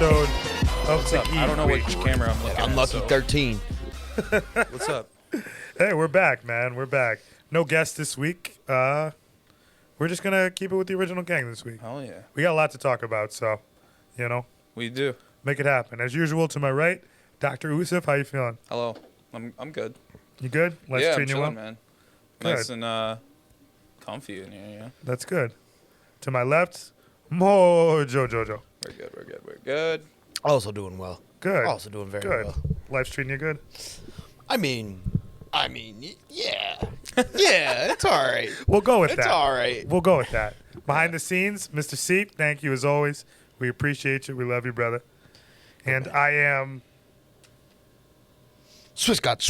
episode of the Geek I don't know Week. which camera I'm looking at. Unlucky 13. What's up? Hey, we're back, man. We're back. No guest this week. We're just going to keep it with the original gang this week. Oh, yeah. We got a lot to talk about, so, We do. make it happen. As usual, to my right, Dr. Usif, how you feeling? Hello. I'm good. You good? Life's I'm treating you chilling, well? man. Good. Nice and comfy in here, yeah. That's good. To my left, Mojo Jojo. We're good. Also doing well. Good. Also doing very Good. well. Life's treating you good? I mean, yeah. Yeah, it's all right. We'll go with It's that. all right. We'll go with that. Behind the scenes, Mr. Seep, thank you as always. We appreciate you. We love you, brother. And I am, Switch God.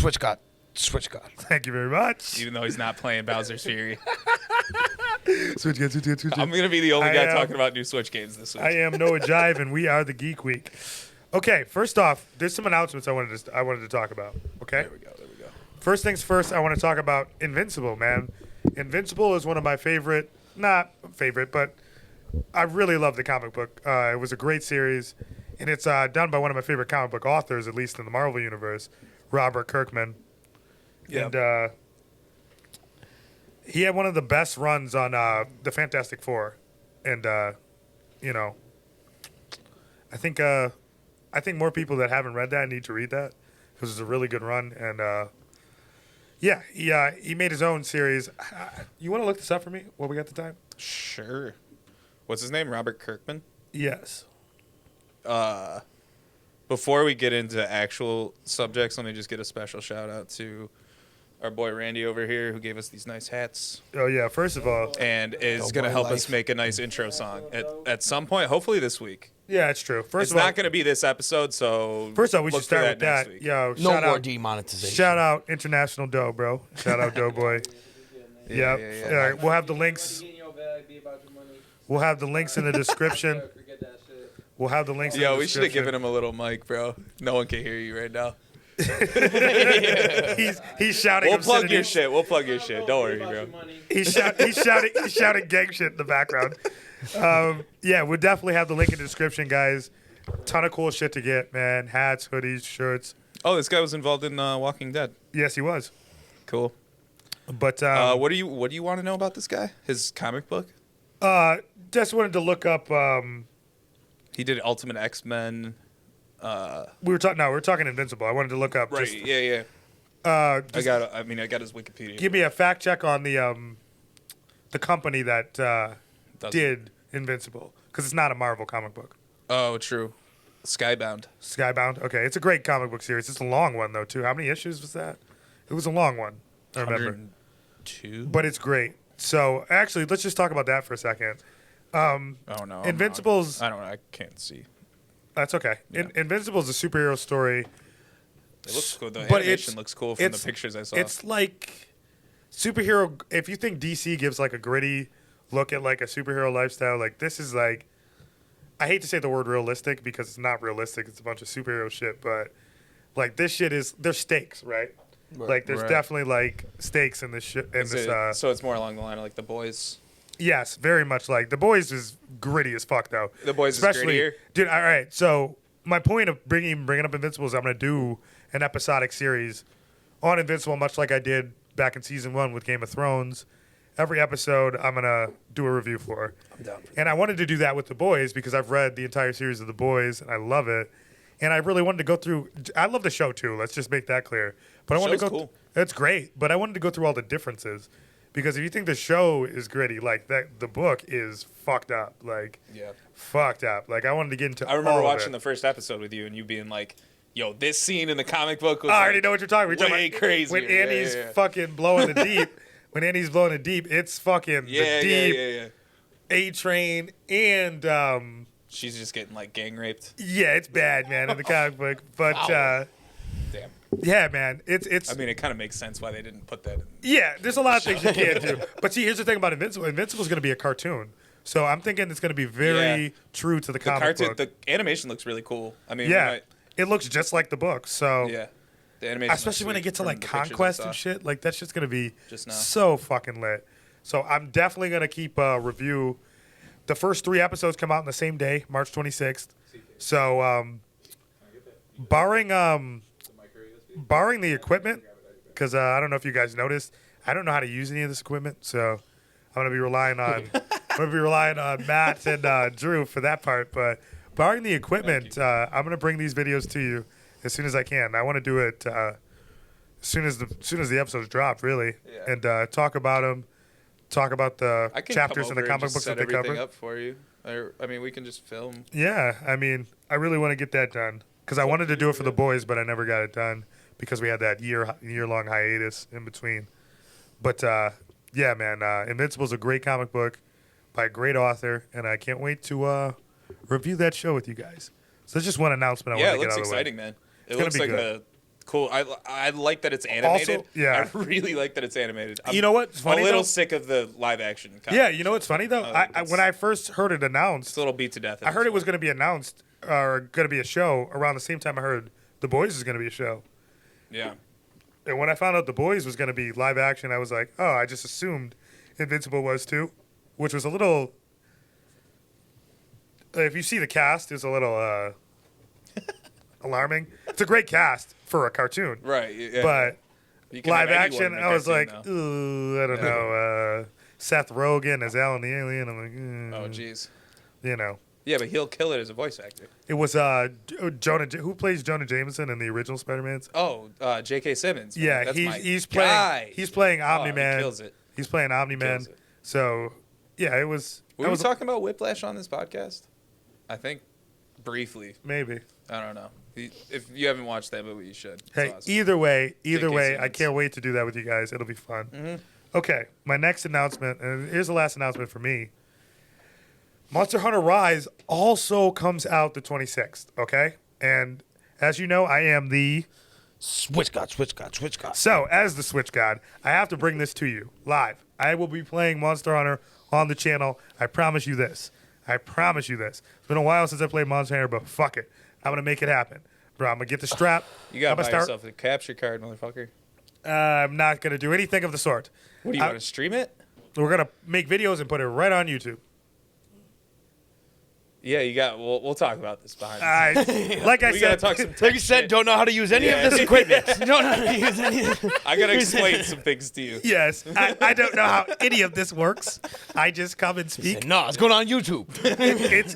thank you very much. Even though he's not playing Bowser's Fury. Switch. I'm going to be the only guy am- talking about new Switch games this week. I am Noah Jive, and we are the Geek Week. Okay, first off, there's some announcements I wanted to talk about. Okay. There we go. First things first, I want to talk about Invincible, man. Invincible is one of my not favorite, but I really love the comic book. It was a great series, and it's done by one of my favorite comic book authors, at least in the Marvel universe, Robert Kirkman. Yep. And he had one of the best runs on the Fantastic Four, and I think more people that haven't read that need to read that because it's a really good run. And he made his own series. You want to look this up for me while we got the time? Sure. What's his name? Robert Kirkman? Yes. Before we get into actual subjects, let me just get a special shout out to our boy Randy over here who gave us these nice hats Oh yeah. First of all, and is Oh, going to boy, help life. us make a nice intro song at some point, hopefully this week. yeah, it's true. It's not going to be this episode, so First off, we look should start for with next that. week. Yo, No shout more out, demonetization. shout out International Dough, bro. Shout out Doughboy. Yeah. Yeah. We'll have the links. We'll have the links in the description. We'll have the links. in Yo, the we should have description. given him a little mic, bro. No one can hear you right now. He's shouting. We'll plug your obscenities. shit. We'll plug your shit. Don't worry, bro. He's shouting gang shit in the background. We'll definitely have the link in the description, guys. Ton of cool shit to get, man. Hats, hoodies, shirts. Oh, this guy was involved in Walking Dead. Yes, he was. Cool. But What do you want to know about this guy? His comic book? just wanted to look up. He did Ultimate X-Men. We were talking Invincible. I wanted to look up. Right. Just, Yeah. I got his Wikipedia. give me a fact check on the company that did Invincible, because it's not a Marvel comic book. Oh, true. Skybound. Skybound. Okay, it's a great comic book series. It's a long one though too. How many issues was that? It was a long one. I remember. 102. But it's great. So actually, let's just talk about that for a second. Oh no. Invincible's. I don't know. I can't see. That's okay. Yeah. Invincible's a superhero story. It looks cool. The But animation looks cool from the pictures I saw. It's like superhero. If you think DC gives like a gritty look at like a superhero lifestyle, like this is like. I hate to say the word realistic because it's not realistic. It's a bunch of superhero shit, but like this shit is there's stakes, right? Like there's Right. definitely like stakes in this shit. In so it's more along the line of like The Boys. Yes, very much like The Boys is gritty as fuck though. The Boys Especially, is grittier. dude. All right, so my point of bringing up Invincible is I'm gonna do an episodic series on Invincible, much like I did back in season 1 with Game of Thrones. Every episode I'm gonna do a review for. I'm down. And I wanted to do that with The Boys because I've read the entire series of The Boys and I love it. And I really wanted to go through. I love the show too. Let's just make that clear. But I wanted to Show's go. cool. It's great. But I wanted to go through all the differences because if you think the show is gritty, like that, the book is fucked up. Like Yeah. fucked up. Like I wanted to get into. I remember all watching of the it. first episode with you and you being like, "Yo, this scene in the comic book was I already know what you're talking. We're talking way about crazier." when Yeah, Andy's yeah. fucking blowing the deep. When Andy's blowing the deep, it's fucking Yeah, the deep. yeah. A-Train and She's just getting like gang raped. yeah, it's bad, man, in the comic book. But Damn. yeah, man, it's I mean, it kind of makes sense why they didn't put that in. yeah. There's a lot of things you can't do. But see, here's the thing about Invincible. Invincible is going to be a cartoon, so I'm thinking it's going to be very Yeah. true to the The comic cartoon, book. the animation looks really cool. I mean, Yeah, it looks just like the book. So yeah. The animation, especially when looks it gets to sweet like from the pictures I Conquest saw. and shit, like that shit's going to be Just now. so fucking lit. So I'm definitely going to keep a review. The first 3 episodes come out on the same day, March 26th. So, barring the equipment, because I don't know if you guys noticed, I don't know how to use any of this equipment, so I'm gonna be relying on Matt and Drew for that part. But barring the equipment, I'm gonna bring these videos to you as soon as I can. I want to do it as soon as the episodes drop, really, and talk about them, talk about the chapters in the comic books that they cover. Up for you. I mean, we can just film. Yeah, I mean, I really want to get that done because I wanted to do it for the boys, but I never got it done because we had that year-long hiatus in between. But yeah, man, Invincible's a great comic book by a great author, and I can't wait to review that show with you guys. So that's just one announcement I want to get out of the way. Yeah, it looks exciting, man. It It's looks like good. a cool. I like that it's animated. Also, yeah. I really like that it's animated. You know what's funny? A little though? sick of the live action. Yeah, you know what's funny though? It's- When I first heard it announced, It's a little beat to death. I heard it was going to be announced or going to be a show around the same time I heard The Boys is going to be a show. Yeah. And when I found out The Boys was going to be live action, I was like, oh, I just assumed Invincible was too, which was a little. If you see the cast, it's a little alarming. It's a great cast for a cartoon, Right. Yeah. but You can live have anyone action, in a I was like, cartoon, ooh, I don't know. Seth Rogen as Alan the Alien. I'm like, though. Oh, jeez. you know. Yeah, but he'll kill it as a voice actor. It was who plays Jonah Jameson in the original Spider-Mans? Oh, J.K. Simmons. Man. Yeah, That's my he's guy. playing he's playing Omni-Man. He kills it. He's playing Omni-Man. Kills it. So, yeah, it was. Were we talking about Whiplash on this podcast? I think briefly. Maybe. I don't know. If you haven't watched that movie, you should. It's Hey, awesome. either way, J.K. I Simmons. can't wait to do that with you guys. It'll be fun. Mm-hmm. Okay, my next announcement, and here's the last announcement for me. Monster Hunter Rise also comes out the 26th, okay? And as you know, I am the... Switch God. So, as the Switch God, I have to bring this to you live. I will be playing Monster Hunter on the channel. I promise you this. It's been a while since I played Monster Hunter, but fuck it. I'm going to make it happen. Bro, I'm going to get the strap. You got to I'm buy yourself a capture card, motherfucker. I'm not going to do anything of the sort. What do you want to stream it? We're going to make videos and put it right on YouTube. Yeah, you got. We'll talk about this behind. The scenes. Like I We gotta said, talk some Like tech you said, shit. don't know how to use any of this equipment. Don't know how to use any. I gotta explain some things to you. yes, I don't know how any of this works. I just come and speak. No, it's going on YouTube.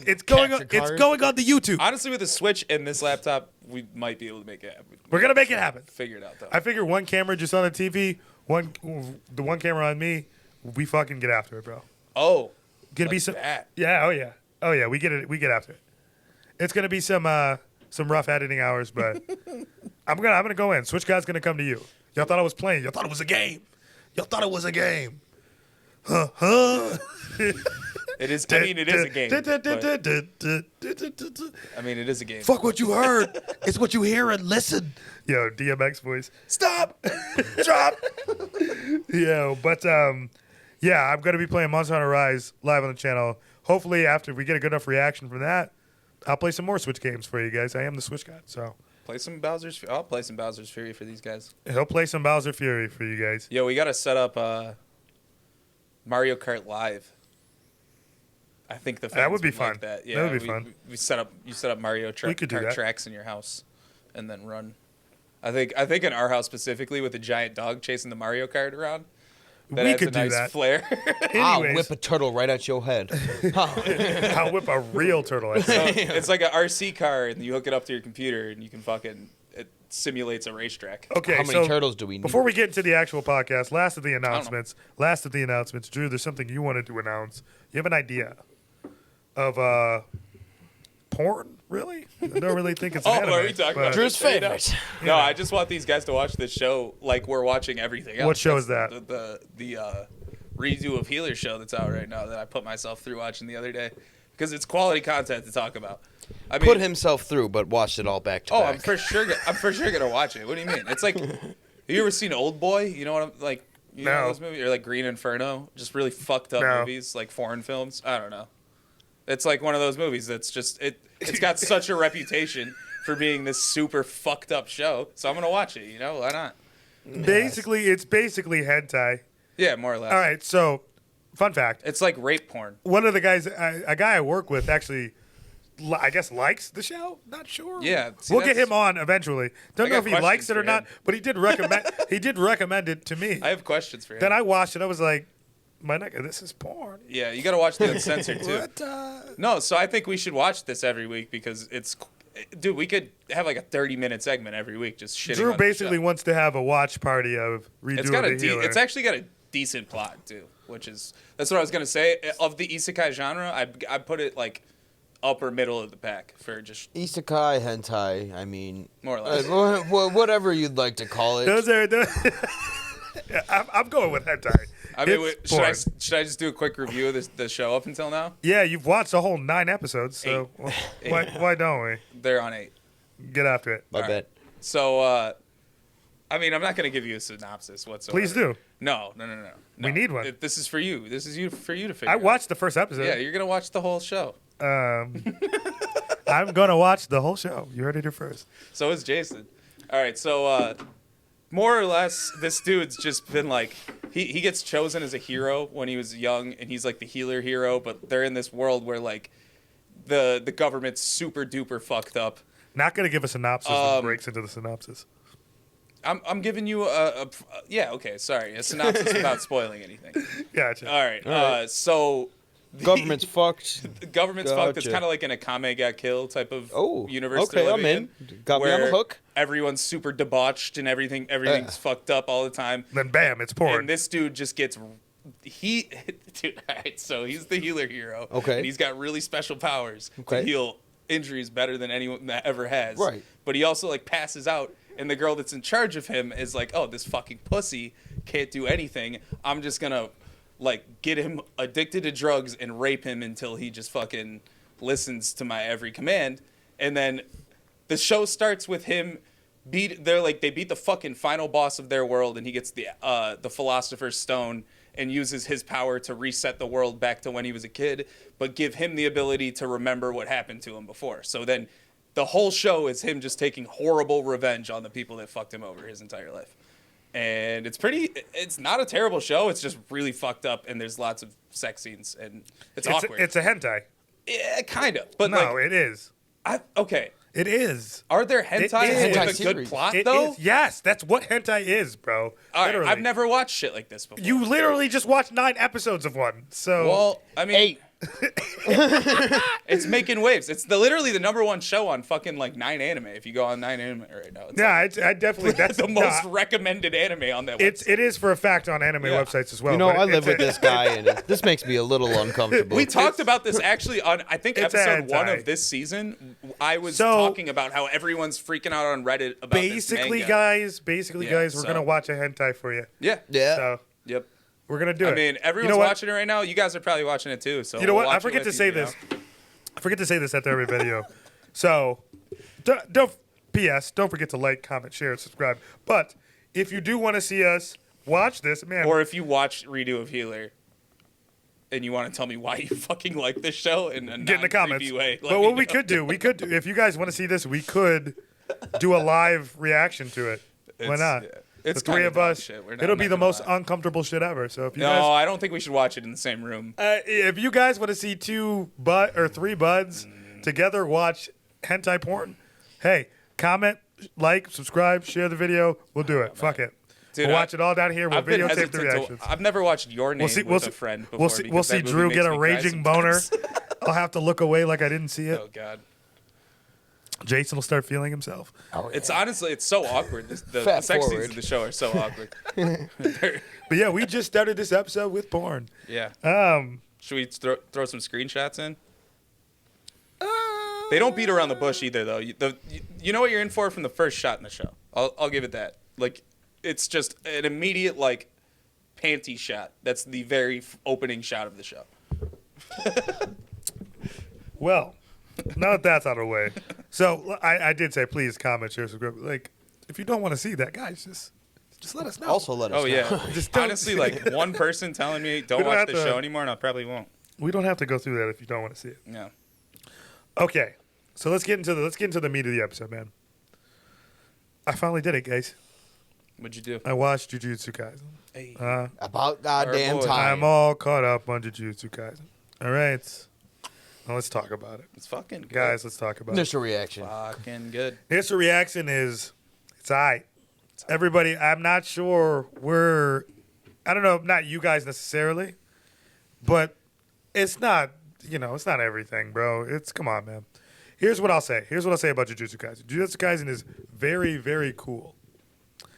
It's going on. Capture It's card. going on the YouTube. Honestly, with the Switch and this laptop, we might be able to make it happen. We're gonna make it happen. Figure it out though. I figure one camera just on the TV, the one camera on me. We fucking get after it, bro. Oh, Gonna be like some. that. Yeah. Oh yeah. We get it. We get after it. It's gonna be some rough editing hours, but I'm gonna go in. Switch God's gonna come to you. Y'all thought I was playing. Y'all thought it was a game. Huh? It is. I mean, it is a game. but- I mean, it is a game. Fuck what you heard. It's what you hear and listen. Yo, DMX voice. Stop. Drop. Yo, but yeah, I'm gonna be playing Monster Hunter Rise live on the channel. Hopefully, after we get a good enough reaction from that, I'll play some more Switch games for you guys. I am the Switch God, so Play some Bowser's. I'll play some Bowser's Fury for these guys. he'll play some Bowser Fury for you guys. Yo, we gotta set up Mario Kart Live. I think the fans That would be like fun. that. That would be fun. We set up. You set up Mario We could do Kart that. tracks in your house, and then run. I think in our house specifically with a giant dog chasing the Mario Kart around. That We adds could a do nice that. flair. I'll Anyways, whip a turtle right at your head. I'll whip a real turtle. At you. It's like an RC car, and you hook it up to your computer, and you can fucking. It simulates a racetrack. Okay, How many so turtles do we need? before we get into the actual podcast, last of the announcements, Drew, there's something you wanted to announce. You have an idea of porn, really? I don't really think it's an anime, are we talking but- about Drew's favorite. No, I just want these guys to watch this show like we're watching everything else. What show is that? The redo of Healer show that's out right now that I put myself through watching the other day because it's quality content to talk about. I mean, Put himself through, but watched it all back to Oh, back. I'm for sure gonna watch it. What do you mean? It's like, have you ever seen Old Boy? You know what I'm like? You know No. those movies or like Green Inferno? Just really fucked up No. movies, like foreign films. I don't know. It's like one of those movies that's just it's got such a reputation for being this super fucked up show. So I'm gonna watch it. You know why not? It's basically hentai. Yeah, more or less. All right, so fun fact. It's like rape porn. One of the guys, a guy I work with, actually I guess likes the show. Not sure. Yeah, see, we'll get that's- him on eventually. Don't I know got if he likes questions it or for not, him. but he did recommend. he did recommend it to me. I have questions for him. Then I watched it. I was like, my nigga, this is porn. Yeah, you got to watch the uncensored too. What? No, so I think we should watch this every week because it's, dude, we could have like a 30-minute segment every week just shitting Drew on basically the show. wants to have a watch party of redoing It's got the a healer. it's actually got a decent plot too, which is that's what I was gonna say. Of the isekai genre, I put it like upper middle of the pack for just Isekai, hentai, I mean, more or less. whatever you'd like to call it. Those are. I'm going with hentai. I mean, It's should porn. should I just do a quick review of the show up until now? Yeah, you've watched a whole 9 episodes, so why don't we They're on 8. get after it? I All right. bet. So, I mean, I'm not gonna give you a synopsis whatsoever. Please do. No. We need one. This is for you. This is for you to figure. I out. watched the first episode. Yeah, you're gonna watch the whole show. I'm gonna watch the whole show. You heard it here first. So is Jason. All right, so more or less, this dude's just been like, he gets chosen as a hero when he was young, and he's like the healer hero, but they're in this world where like the government's super duper fucked up. Not gonna give a synopsis that breaks into the synopsis. I'm giving you a synopsis without spoiling anything. Gotcha. All right, so Government's fucked. the government's fucked. It's Gotcha. kind of like an Akame ga Kill type of Oh, universe. okay, they're I'm living in. Got me on the where hook. Everyone's super debauched and everything's fucked up all the time. Then bam, it's porn. And this dude just gets dude, all right, so he's the healer hero. Okay. And he's got really special powers Okay. to heal injuries better than anyone that ever has. Right. But he also like passes out, and the girl that's in charge of him is like, oh, this fucking pussy can't do anything. I'm just gonna like get him addicted to drugs and rape him until he just fucking listens to my every command. And then the show starts with him they beat the fucking final boss of their world, and he gets the Philosopher's Stone and uses his power to reset the world back to when he was a kid, but give him the ability to remember what happened to him before. So then the whole show is him just taking horrible revenge on the people that fucked him over his entire life. And it's not a terrible show. It's just really fucked up, and there's lots of sex scenes, and it's awkward. It's a hentai. Yeah, kind of. But No, like, it is. okay. It is. Are there hentai is. with Hentai a good series. plot, It though? is. Yes, that's what hentai is, bro. All right, Literally. I've never watched shit like this before. You literally just watched 9 episodes of one. So Well, I mean, 8. it's making waves. It's literally the #1 show on fucking like 9anime. If you go on 9anime right now, it's yeah, like I definitely that's the most nah, recommended anime on that website. it is for a fact on anime Yeah. websites as well. You know, but I it's live with a- this guy, and this makes me a little uncomfortable. We talked about this actually on, I think, It's a episode 1 hentai. of this season. I was So- talking about how everyone's freaking out on Reddit about basically, this manga. guys, Yeah, we're so- gonna watch a hentai for you. Yeah. Yeah. So Yep. we're gonna do it. I mean, everyone's you know what? watching it right now. You guys are probably watching it too. So You know we'll what? I watch it forget to with say you, you this. know? I forget to say this after every video. So, don't. P.S. Don't forget to like, comment, share, and subscribe. But if you do want to see us watch this, man, Or if you watch Redo of Healer and you want to tell me why you fucking like this show in a get in the comments. non-creepy way, let But me what we know. could do, if you guys want to see this, we could do a live reaction to it. Why It's- not? yeah. The It's three kinda of dog us. shit. We're not- It'll I'm be not the gonna most lie. uncomfortable shit ever. So if you No, guys, I don't think we should watch it in the same room. if you guys want to see 3 buds together watch hentai porn, hey, comment, like, subscribe, share the video. We'll do it. Fuck it. Dude, We'll watch it all down here. We'll I've been videotape the hesitant reactions. I've never watched Your Name with a friend before. We'll see because that movie Drew makes get a me cry raging boner. sometimes. I'll have to look away like I didn't see it. Oh God. Jason will start feeling himself. Oh, It's honestly, it's so awkward. The Fat sex scenes forward. of the show are so awkward. But yeah, we just started this episode with porn. Yeah. Um, Should we throw some screenshots in? They don't beat around the bush either, though. You know what you're in for from the first shot in the show. I'll give it that. Like, it's just an immediate like panty shot. That's the very opening shot of the show. well, now that that's out of the way, so I did say please comment, share, subscribe. Like, if you don't want to see that, guys, just let us know. Also, let us Oh know. yeah. Just don't- Honestly, like one person telling me We don't don't watch have the to- show anymore, and I probably won't. we don't have to go through that if you don't want to see it. Yeah. Okay, so let's get into the meat of the episode, man. I finally did it, guys. What'd you do? I watched Jujutsu Kaisen. Hey. About goddamn boy. time. I'm all caught up on Jujutsu Kaisen. All right. Well, let's talk about it. It's fucking good. Guys, let's talk about it. Initial reaction. Fucking good. Initial reaction is, it's all right. Everybody, I'm not sure I don't know, not you guys necessarily, but it's not, it's not everything, bro. Come on, man. Here's what I'll say about Jujutsu Kaisen. Jujutsu Kaisen is very, very cool.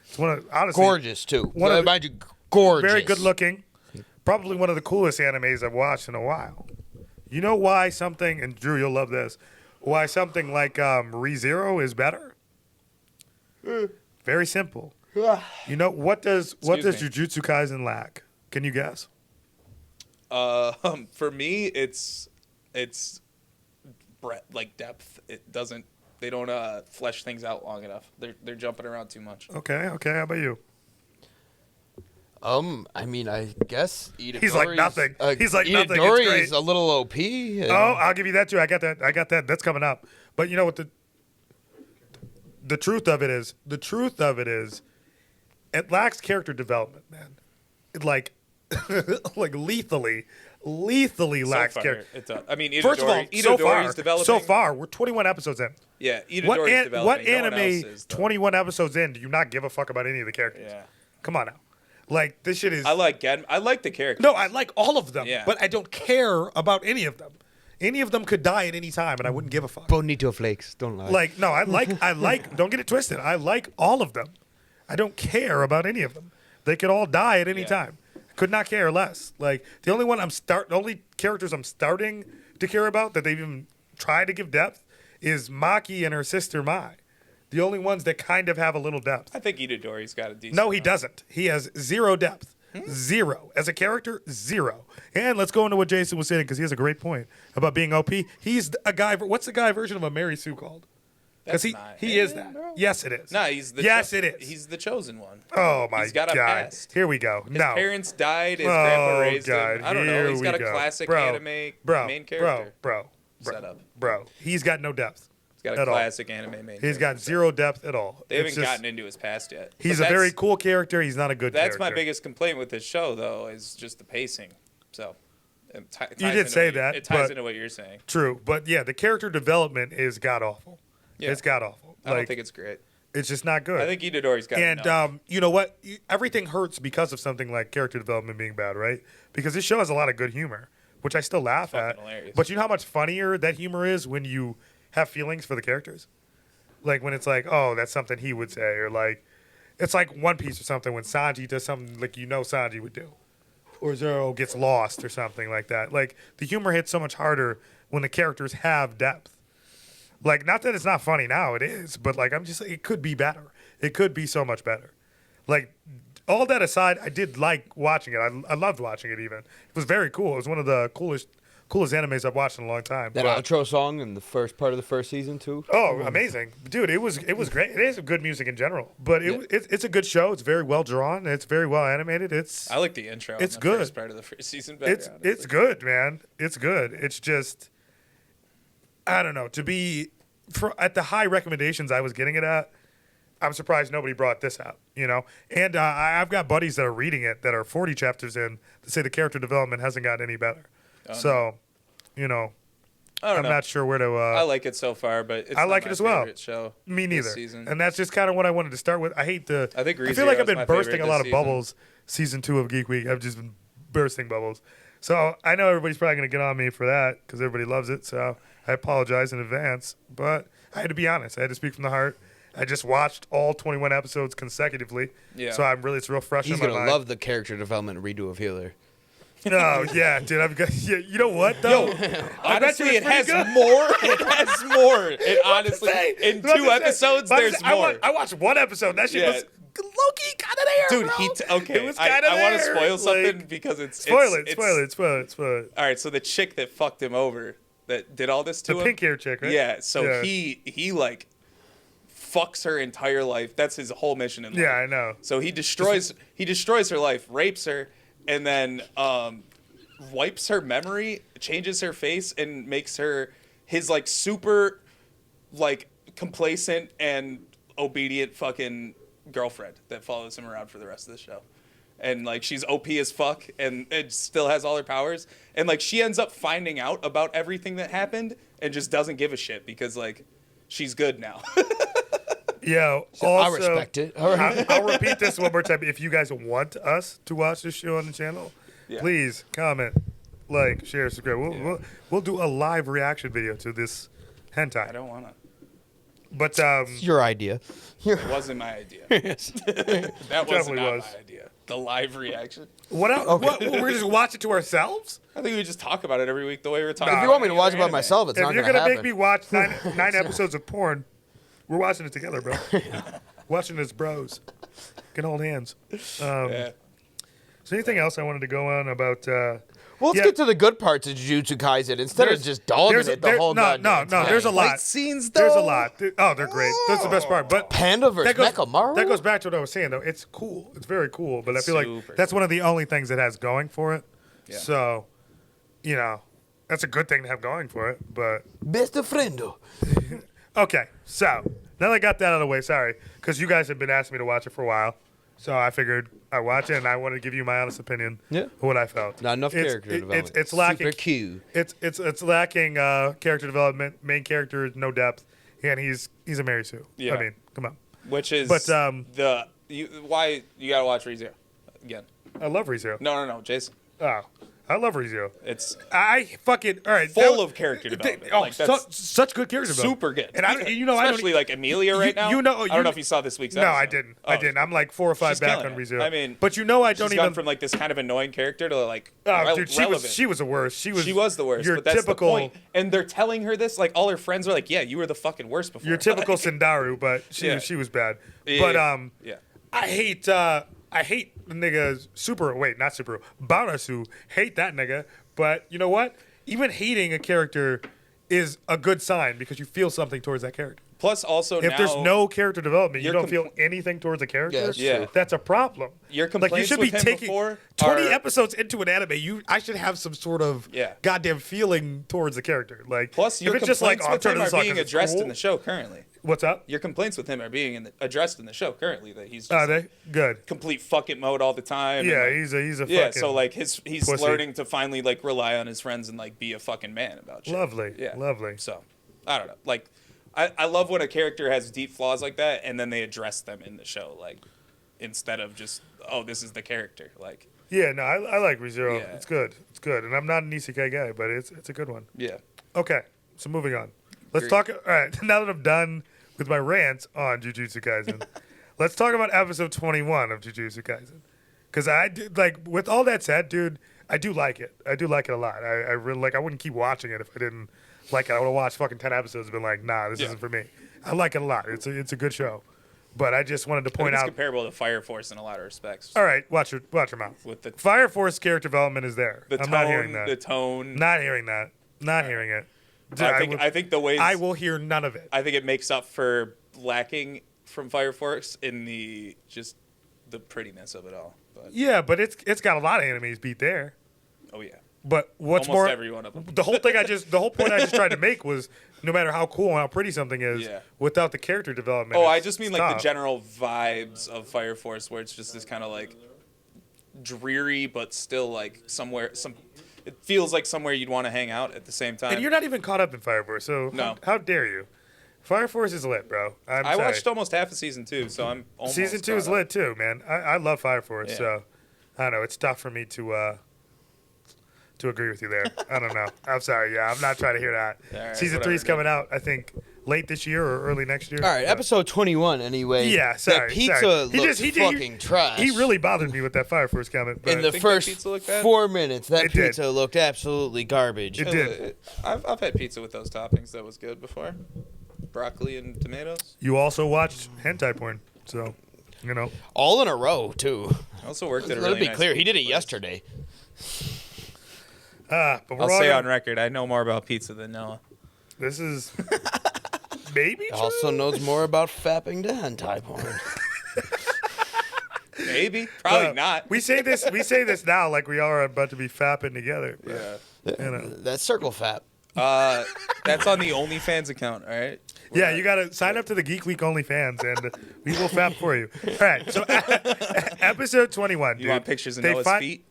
It's honestly, Gorgeous, too. Mind you, gorgeous. very good looking. Probably one of the coolest animes I've watched in a while. You know why something, and Drew, you'll love this, why something like ReZero is better? Very simple. What does Jujutsu Kaisen lack? Can you guess? For me, it's like depth. They don't flesh things out long enough. They're jumping around too much. Okay. How about you? I guess Itadori's... He's like nothing. Itadori It's great. is a little OP. I'll give you that too. I got that. That's coming up. But you know what the truth of it is? It lacks character development, man. It like lethally lacks character. It does. I mean, Itadori, First of all, Itadori's so far, we're 21 episodes in. Yeah, Itadori's developing. What No one anime else is, 21 episodes in do you not give a fuck about any of the characters? Yeah. Come on now. Like, this shit is... I like the characters. No, I like all of them, Yeah. but I don't care about any of them. Any of them could die at any time, and I wouldn't give a fuck. Bonito flakes, don't lie. Like, no, I like, don't get it twisted. I like all of them. I don't care about any of them. They could all die at any time. Could not care less. Like, the only characters I'm starting to care about that they've even tried to give depth is Maki and her sister Mai. The only ones that kind of have a little depth. I think Itadori's got a decent. No, he doesn't. He has zero depth. Zero. As a character, zero. And let's go into what Jason was saying, because he has a great point about being OP. He's a guy. What's the guy version of a Mary Sue called? Because he is that. Bro. Yes, it is. No, he's the. Yes, it is. He's the chosen one. Oh my He's got a God! past. Here we go. His parents died. His grandpa raised him. I don't know. He's got a classic anime main character. Bro. He's got no depth. He's got a classic anime main. He's got zero depth at all. They haven't gotten into his past yet. He's a very cool character. He's not a good character. That's my biggest complaint with this show, though, is just the pacing. So. You did say that. It ties into what you're saying. True, but yeah, the character development is god awful. Yeah. It's god awful. I don't think it's great. It's just not good. I think Itadori's got enough. And you know what? Everything hurts because of something like character development being bad, right? Because this show has a lot of good humor, which I still laugh at. Hilarious. But you know how much funnier that humor is when you have feelings for the characters? Like when it's like, oh, that's something he would say, or like, it's like One Piece or something when Sanji does something like Sanji would do. Or Zoro gets lost or something like that. Like, the humor hits so much harder when the characters have depth. Like, not that it's not funny now, it is. But, like, it could be better. It could be so much better. Like, all that aside, I did like watching it. I loved watching it even. It was very cool. It was one of the coolest animes I've watched in a long time. That outro song in the first part of the first season, too. Oh, amazing. Dude, it was great. It is good music in general. But it's a good show. It's very well drawn. It's very well animated. I like the intro. It's the good. First part of the first season better, it's good, man. It's good. It's just, I don't know. To be at the high recommendations I was getting it at, I'm surprised nobody brought this out, And I've got buddies that are reading it that are 40 chapters in that say the character development hasn't gotten any better. So, I'm not sure where to. I like it so far, but it's I like it as well. Show Me neither. And that's just kind of what I wanted to start with. I feel like I've been bursting a lot of bubbles. Season 2 of Geek Week, I've just been bursting bubbles. So I know everybody's probably going to get on me for that because everybody loves it. So I apologize in advance, but I had to be honest. I had to speak from the heart. I just watched all 21 episodes consecutively. Yeah. So it's real fresh in my mind. He's going to love the character development redo of Healer. No, yeah, dude. You know what though? Honestly, it has more. It has more. It honestly, in 2 episodes, there's more. I watched 1 episode. That shit was low-key kind of there, dude. Bro. It was kind of there. I want to spoil something because it's spoil it. All right, so the chick that fucked him over, that did all this to him, the pink-haired chick, right? Yeah. So he like fucks her entire life. That's his whole mission in life. Yeah, I know. So he destroys her life, rapes her. And then wipes her memory, changes her face, and makes her his like super like complacent and obedient fucking girlfriend that follows him around for the rest of the show. and like she's OP as fuck, and it still has all her powers, and like she ends up finding out about everything that happened and just doesn't give a shit because like she's good now. Yeah, I also, respect it. All right. I'll repeat this one more time. If you guys want us to watch this show on the channel, please comment, like, share, subscribe. We'll do a live reaction video to this hentai. I don't want to. But It's your idea. It wasn't my idea. Yes. That was Definitely not was. my idea. The live reaction. what else? What, we're gonna just watch it to ourselves? I think we just talk about it every week the way we're talking. If you want me to watch it by myself, it's If not you're going to gonna happen. make me watch nine episodes of porn, we're watching it together, bro. Watching as bros, can hold hands. Yeah. So anything else I wanted to go on about? Well, let's get to the good parts of Jujutsu Kaisen instead of just dogging it the whole no. goddamn time. There's a lot. Fight scenes, though. There's a lot. Oh, they're great. That's the best part. But Panda versus Mechamaru? that goes back to what I was saying, though. It's cool. It's very cool. But I feel like Super that's one of the only things it has going for it. Yeah. So, that's a good thing to have going for it. But Best friendo. okay, so now that I got that out of the way, sorry, because you guys have been asking me to watch it for a while. So I figured I'd watch it, and I wanted to give you my honest opinion of what I felt. Not enough character development. It's lacking. Super cute. It's lacking character development. Main character, no depth, and he's a Mary Sue. Yeah. I mean, come on. Which is But, why you gotta watch ReZero again. I love ReZero. No, Jason. Oh, I love ReZero. It's I fucking all right. full of character development. Oh, Like, that's such good character development. super good. And I especially like Amelia right now. I don't know if you saw this week's episode. No, I didn't. I didn't. I'm like 4 or 5 She's back killing on it. ReZero. I mean, but I she's don't gone even from like this kind of annoying character to like dude, she relevant. was the worst. She was the worst. Your But that's typical. the point. And they're telling her this. Like all her friends are like, "Yeah, you were the fucking worst before." Your typical Like, Sindaru, but Yeah. she was bad. Yeah, But yeah. I hate the nigga not Super Banasu. Hate that nigga. But you know what? Even hating a character is a good sign because you feel something towards that character. Plus, also If now, there's no character development, you your don't feel anything towards a character. Yeah, that's true. That's a problem. Your Like you complaints should with be him taking before 20 are- episodes into an anime. I should have some sort of goddamn feeling towards the character. Like Plus, your if it's complaints just like I'm with turning him this are on being 'cause it's addressed cool. in the show currently. What's up? Your complaints with him are being addressed in the show currently. That he's just Are they good? complete fuck it mode all the time. Yeah, and, like, he's a yeah. fucking So like he's pussy. learning to finally like rely on his friends and like be a fucking man about shit. Lovely. Yeah. Lovely. So I don't know. Like I love when a character has deep flaws like that and then they address them in the show, like instead of just this is the character. Like Yeah, no, I like ReZero. Yeah. It's good. It's good. And I'm not an isekai guy, but it's a good one. yeah. Okay, so moving on. Let's Agreed. talk. All right, now that I'm done with my rants on Jujutsu Kaisen, let's talk about episode 21 of Jujutsu Kaisen. Because I did, like, with all that said, dude, I do like it. I do like it a lot. I really like. I wouldn't keep watching it if I didn't like it. I would have watched fucking 10 episodes and been like, nah, this isn't for me. I like it a lot. It's a good show. But I just wanted to I think point it's out. comparable to Fire Force in a lot of respects. All right, watch your mouth. With the Fire Force character development is there. the I'm tone, not hearing that. the tone. Not hearing that. Not hearing it. I think the ways I will hear none of it. I think it makes up for lacking from Fire Force in the prettiness of it all. But Yeah, but it's got a lot of enemies beat there. oh yeah, But what's almost more, every one of them. the whole point I just tried to make was no matter how cool and how pretty something is, Yeah. without the character development. Oh, I it's just mean like the tough. general vibes of Fire Force, where it's just this kind of like dreary, but still like it feels like somewhere you'd want to hang out at the same time. And you're not even caught up in Fire Force, so No. how dare you? Fire Force is lit, bro. I'm I sorry. watched almost half of season 2, so I'm almost Season 2 is caught up. lit too, man. I love Fire Force, Yeah. so I don't know. It's tough for me to agree with you there. I don't know. I'm sorry. Yeah, I'm not trying to hear that. All right, Season whatever, 3 is dude. coming out, I think, late this year or early next year. All right, But- episode 21 anyway. Yeah, sorry. That pizza sorry. looks fucking trash. He really bothered me with that Fire Force comment. But In the think that first pizza looked bad? 4 minutes, that It did. pizza looked absolutely garbage. It did. I've had pizza with those toppings that was good before. Broccoli and tomatoes. You also watched hentai porn, so you know. All in a row, too. I also worked at a Let really it be nice clear, he did it place. yesterday. But we're I'll all say gonna- on record, I know more about pizza than Noah. This is maybe true? Also knows more about fapping to hentai porn. Maybe, probably not. We say this now like we are about to be fapping together. Yeah. You know. That's circle fap. That's on the OnlyFans account, all right? Yeah, you got to sign up to the Geek Week OnlyFans, and we will fap for you. All right, so episode 21, You dude. want pictures of They Noah's fi- feet?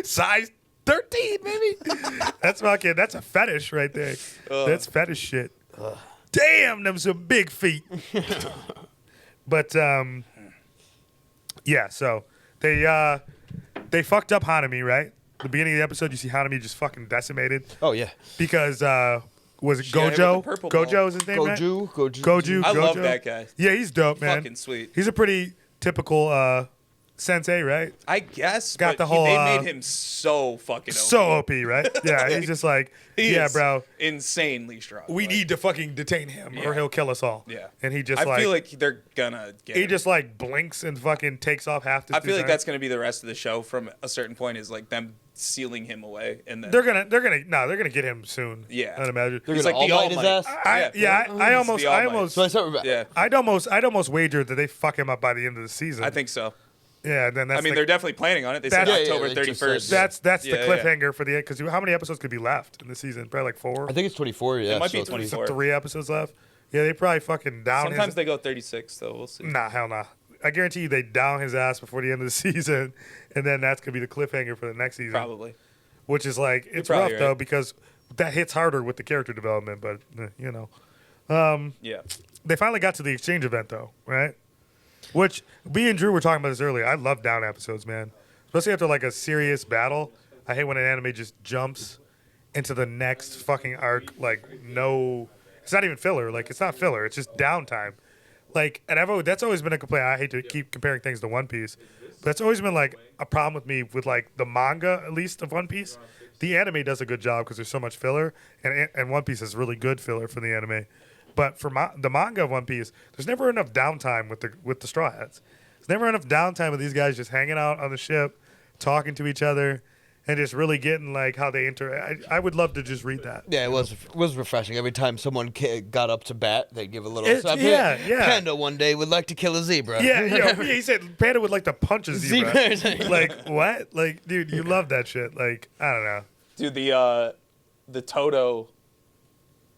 Size 13, baby. That's a fetish right there. That's fetish shit. Damn, them some big feet. But yeah, so they fucked up Hanami, right? The beginning of the episode, you see Hanami just fucking decimated Oh yeah. because was it She got hit with Gojo? the purple ball. Gojo is his name, right? Goju. I love Gojo. that guy. Yeah, he's dope, man. Fucking sweet. He's a pretty typical sensei, right? I guess. Got but the whole, They made him so fucking OP. So OP, right? Yeah, he's just like, He yeah, is bro. insanely strong. We Like, need to fucking detain him, or Yeah. he'll kill us all. Yeah. And he just I feel like they're gonna get he him. just like blinks and fucking takes off half the. I feel like design. that's gonna be the rest of the show. From a certain point, is like them sealing him away, and then they're gonna get him soon. Yeah. I'd imagine. They're He's gonna like the all All Might his Might. ass. I almost the All Might. So I said, Yeah, I'd almost wager that they fuck him up by the end of the season. I think so. Yeah, then that's I mean, the, they're definitely planning on it. They said That's- October Yeah, they just 31st. said- that's the Yeah, yeah. cliffhanger for the because how many episodes could be left in the season? Probably like 4. I think it's 24. Yeah, It might be so 24. 3 episodes left. Yeah, they probably fucking down Sometimes his. they go 36, though. We'll see. Nah, hell nah. I guarantee you they down his ass before the end of the season, and then that's gonna be the cliffhanger for the next season. Probably. Which is like it's probably rough though right. because that hits harder with the character development, but you know. Yeah. They finally got to the exchange event though, right? Which me and Drew were talking about this earlier. I love down episodes, man. Especially after like a serious battle. I hate when an anime just jumps into the next fucking arc. Like no, it's not even filler. Like it's not filler. It's just downtime. Like and that's always been a complaint. I hate to keep comparing things to One Piece, but that's always been like a problem with me with like the manga at least of One Piece. The anime does a good job because there's so much filler, and One Piece is really good filler for the anime. But for the manga of One Piece, there's never enough downtime with the Straw Hats. There's never enough downtime with these guys just hanging out on the ship, talking to each other, and just really getting like how they interact. I would love to just read that. Yeah, it was refreshing. Every time someone got up to bat, they'd give a little. Yeah. Panda one day would like to kill a zebra. Yeah, he said Panda would like to punch a zebra. Zebra. Like what? Like, dude, you love that shit. Like, I don't know. Dude, the Toto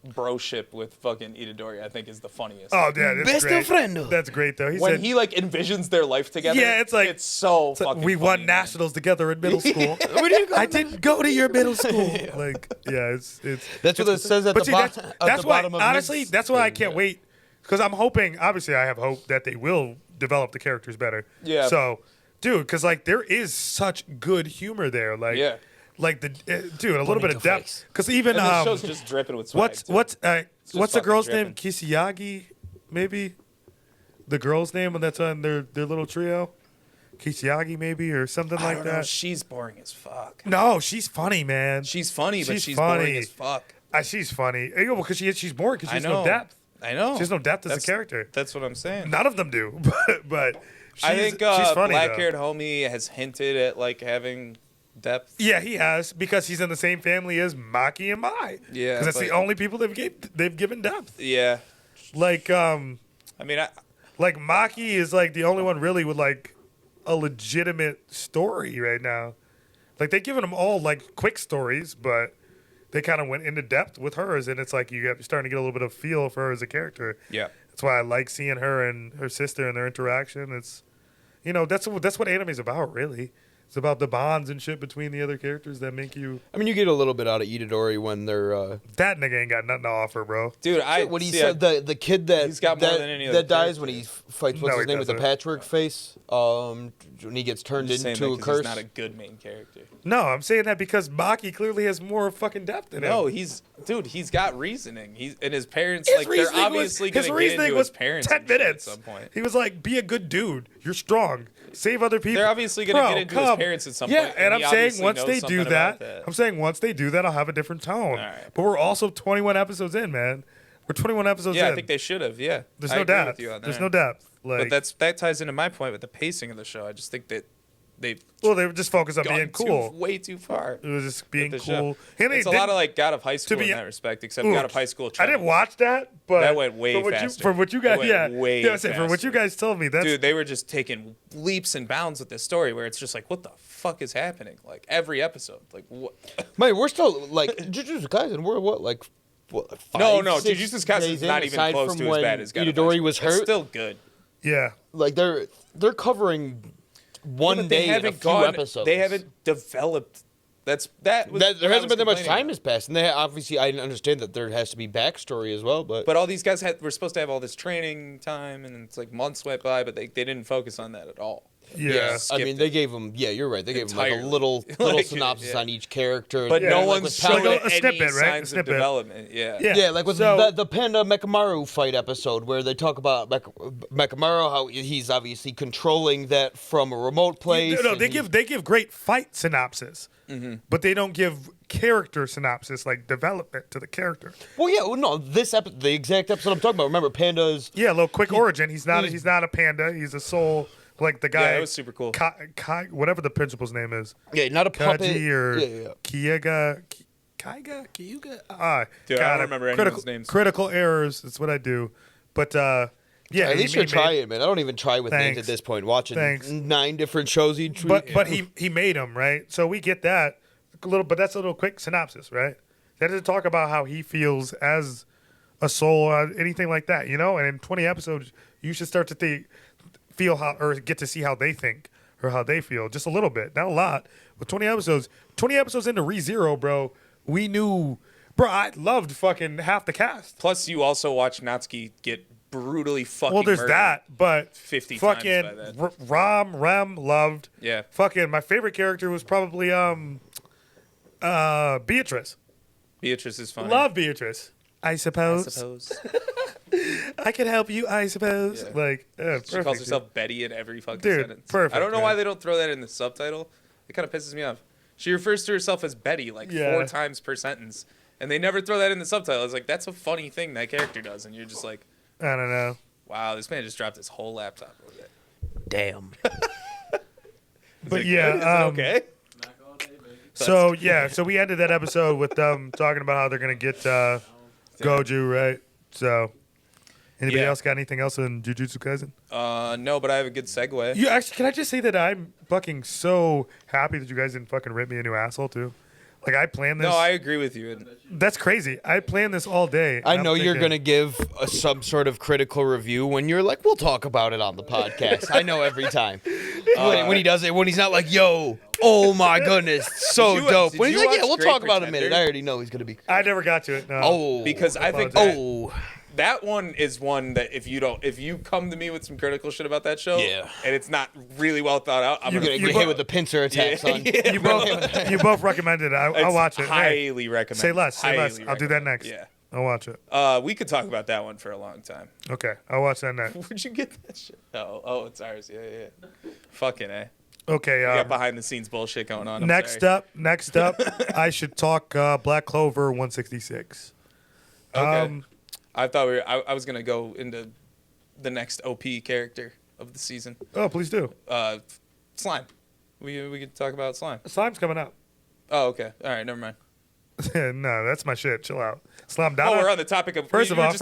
broship with fucking Itadori, I think, is the funniest. Oh, yeah, that's Best great. friend. That's great though. He when said he like envisions their life together. Yeah, it's like- it's so it's like, fucking we funny, won man. nationals together in middle school. I didn't go to your middle school. Like, yeah, it's That's what it says at But the, see, that's why, bottom of honestly, his that's why I thing, can't yeah. wait. Because I'm hoping, obviously, I have hope that they will develop the characters better. Yeah. So, dude, because, like, there is such good humor there. Like, Yeah. Like, dude, a little bit of Bonito depth. face. Because even, And the show's just dripping with swag. too. what's the fucking girl's dripping. name? Kisiyagi, maybe? The girl's name that's on their little trio? Kisiyagi, maybe, or something I like don't know. that. She's boring as fuck. No, she's funny, man. She's funny, but She's she's funny. boring as fuck. She's funny. Because she's boring because she I has know. no depth. I know. She has no depth as a That's- character. That's what I'm saying. None of them do, but I think she's funny. black-haired though. homie has hinted at like having depth. Yeah, he has because he's in the same family as Maki and Mai. Yeah, because that's the but- only people they've given depth. Yeah. Like I mean, like Maki is like the only one really with like a legitimate story right now. Like they've given them all like quick stories, but they kind of went into depth with hers, and it's like you're starting to get a little bit of feel for her as a character. yeah. That's why I like seeing her and her sister and their interaction. It's, that's what anime's about, really. It's about the bonds and shit between the other characters that make you. I mean, you get a little bit out of Itadori when they're. That nigga ain't got nothing to offer, bro. Dude, What he said, the kid that He's got more than any other that dies when he fights. What's No, his he name with the doesn't. patchwork face? When he gets turned into a curse. He's not a good main character. No, I'm saying that because Maki clearly has more fucking depth in him. No, he's got reasoning. And his parents, His like, they're reasoning obviously was, going his to get reasoning into was his parents 10 and shit minutes. at some point. He was like, be a good dude. You're strong. Save other people. They're obviously going to get into his parents at some yeah, point. and he I'm saying obviously once knows they something do about that, I'm saying once they do that, I'll have a different tone. All right. But we're also 21 episodes in, man. We're 21 episodes in. Yeah, I think they should have, yeah. There's I no agree depth. with you on There's that. no depth. Like, But that ties into my point with the pacing of the show. I just think that Well, they were just focused on being cool. way too far. It was just being the cool. show. It's a lot of like God of High School in that respect, except God of High School. I didn't watch that, but that went way faster. From what you guys, from what you guys told me, dude, they were just taking leaps and bounds with this story, where it's just like, what the fuck is happening? Like every episode, like what? Man, we're still like Jujutsu Kaisen. We're what like. What, 5, no, 6 Jujutsu Kaisen is not even close to as bad as God of High Itadori School. was hurt. It's still good. Yeah, like they're covering one day in a few episodes. They haven't developed. There hasn't been that much time has passed, and they obviously I understand that there has to be backstory as well. But all these guys were supposed to have all this training time, and it's like months went by, but they didn't focus on that at all. Yeah. I mean, they gave them. Yeah, you're right. They gave them like a little synopsis on each character, but no one's showing a snippet, any right? signs of development. Yeah, like with the Panda Mechamaru fight episode, where they talk about Mechamaru, how he's obviously controlling that from a remote place. No, they give great fight synopsis, but they don't give character synopsis, like development to the character. Well, yeah, no, the exact episode I'm talking about. Remember, Panda's a little quick origin. He's not a panda. He's a soul. Like the guy, yeah, it was super cool. Whatever the principal's name is. Yeah, not a puppet. Kaji or Kyuga. Kyuga? Dude, I don't remember any of those names. Critical errors. That's what I do. But yeah, at least you're trying, man. I don't even try with names at this point. Watching 9 different shows each week. But he made them, right? So we get that but that's a little quick synopsis, right? That doesn't talk about how he feels as a soul, anything like that, And in 20 episodes, you should start to feel how, or get to see how they think or how they feel, just a little bit, not a lot. With 20 episodes into ReZero, bro, we knew, bro. I loved fucking half the cast. Plus, you also watch Natsuki get brutally fucking. Well, there's murdered that, but 50 fucking times by that. Rem loved. Yeah. Fucking my favorite character was probably Beatrice. Beatrice is funny. Love Beatrice. I suppose. I can help you, I suppose. Yeah. Like, she calls herself Betty in every fucking Dude, sentence. perfect, I don't know man. why they don't throw that in the subtitle. It kind of pisses me off. She refers to herself as Betty like 4 times per sentence, and they never throw that in the subtitle. It's like, that's a funny thing that character does, and you're just like, I don't know. Wow, this man just dropped his whole laptop over there. Damn. But is yeah, it okay? So we ended that episode with them talking about how they're gonna get Goju, right? So, anybody else got anything else in Jujutsu Kaisen? No, but I have a good segue. You actually, can I just say that I'm fucking so happy that you guys didn't fucking rip me a new asshole too. Like I planned this. No, I agree with you. That's crazy. I planned this all day. I know you're going to give some sort of critical review when you're like, we'll talk about it on the podcast. I know every time. When he does it, when he's not like, yo, oh my goodness, so dope. When he's like, yeah, we'll talk about it in a minute. I already know he's going to be. I never got to it. No. Oh. Because I think that one is one that if you come to me with some critical shit about that show, and it's not really well thought out, I'm gonna get hit with the pincer attack, son. You both recommended it. I'll watch it. Highly recommend. Say less. I'll do that next. Yeah. I'll watch it. We could talk about that one for a long time. Okay, I'll watch that next. Where'd you get that shit? Oh, it's ours. Yeah. Fucking A. Okay. We got behind the scenes bullshit going on. Next up, I should talk Black Clover 166. Okay. I thought I was gonna go into the next OP character of the season. Oh, please do. Slime. We could talk about Slime. Slime's coming out. Oh, okay. All right, never mind. No, that's my shit. Chill out. Slime Dada. Oh, we're on the topic of First of all,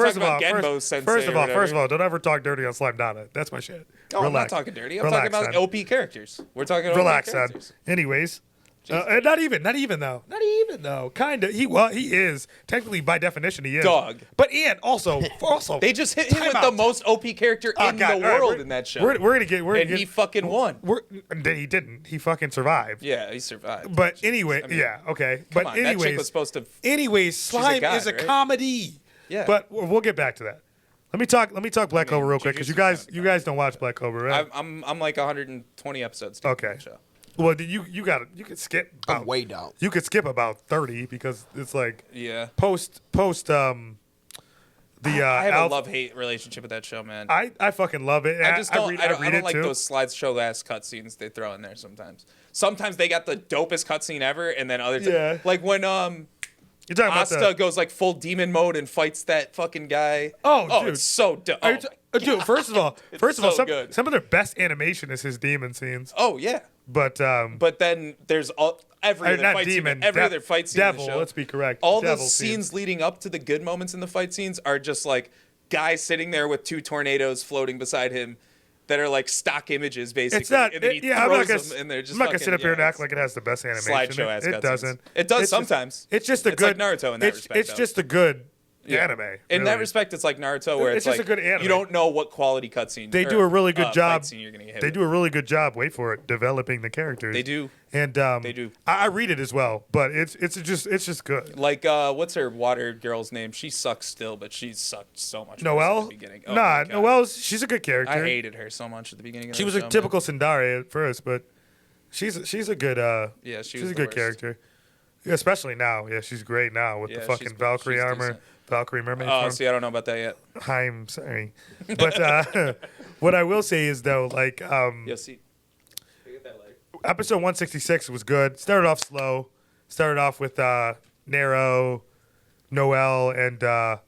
don't ever talk dirty on Slime Dada. That's my shit. No, Relax. I'm not talking dirty. I'm talking about OP characters. We're talking about Relax, OP son. characters. Anyways, and not even though. Kind of. He is technically by definition he is. Dog. But and also they just hit him with the most OP character in the world in that show. We're gonna get. He fucking won. He didn't. He fucking survived. Yeah, he survived. But anyway, okay. But anyways, that chick was supposed to. Anyways, Slime is a comedy. Yeah. But we'll get back to that. Let me talk Black Clover real quick because you guys don't watch Black Clover, right? I'm like 120 episodes. Okay. Show. Well, you could skip. I'm way down. You could skip about 30 because it's like post I have a love-hate relationship with that show, man. I fucking love it. I just don't. I don't like too. those slideshow ass cutscenes they throw in there sometimes. Sometimes they got the dopest cutscene ever, and then other times, like when you're talking Asta goes like full demon mode and fights that fucking guy. Oh, dude. It's so dope. Dude, first of all, good. some of their best animation is his demon scenes. Oh yeah. But then there's every other fight scene. Every other fight scene devil, in the show. let's be correct. All the Devil scenes leading up to the good moments in the fight scenes are just like guys sitting there with 2 tornadoes floating beside him that are like stock images, basically. It's not. And then he throws them, and they're just I'm not gonna sit up here and act like it has the best animation. Slideshow ass It doesn't. It does It's sometimes. It's just a it's good. like Naruto in that respect. It's just a good anime. In that really. respect, it's like Naruto, where It's it's just like a good anime. you don't know what quality cutscene. They do a really good job. Fight scene you're gonna get hit They with. do a really good job. Wait for it. Developing the characters. They do. And They do. I read it as well, but it's just good. Like what's her water girl's name? She sucks still, but she sucked so much. worse Noelle? at the beginning. Oh my God. Noelle's she's a good character. I hated her so much at the beginning. Of She the was show, a man. typical Sundari at first, but she's a good Yeah, she's was a the good worst. character. Yeah, especially now. Yeah, she's great now with the fucking she's Valkyrie armor, decent. Valkyrie mermaid Oh, form. see, I don't know about that yet. I'm sorry, but what I will say is though, like Yeah, see. We'll get that later. episode 166 was good. Started off slow. Started off with Nero, Noelle, and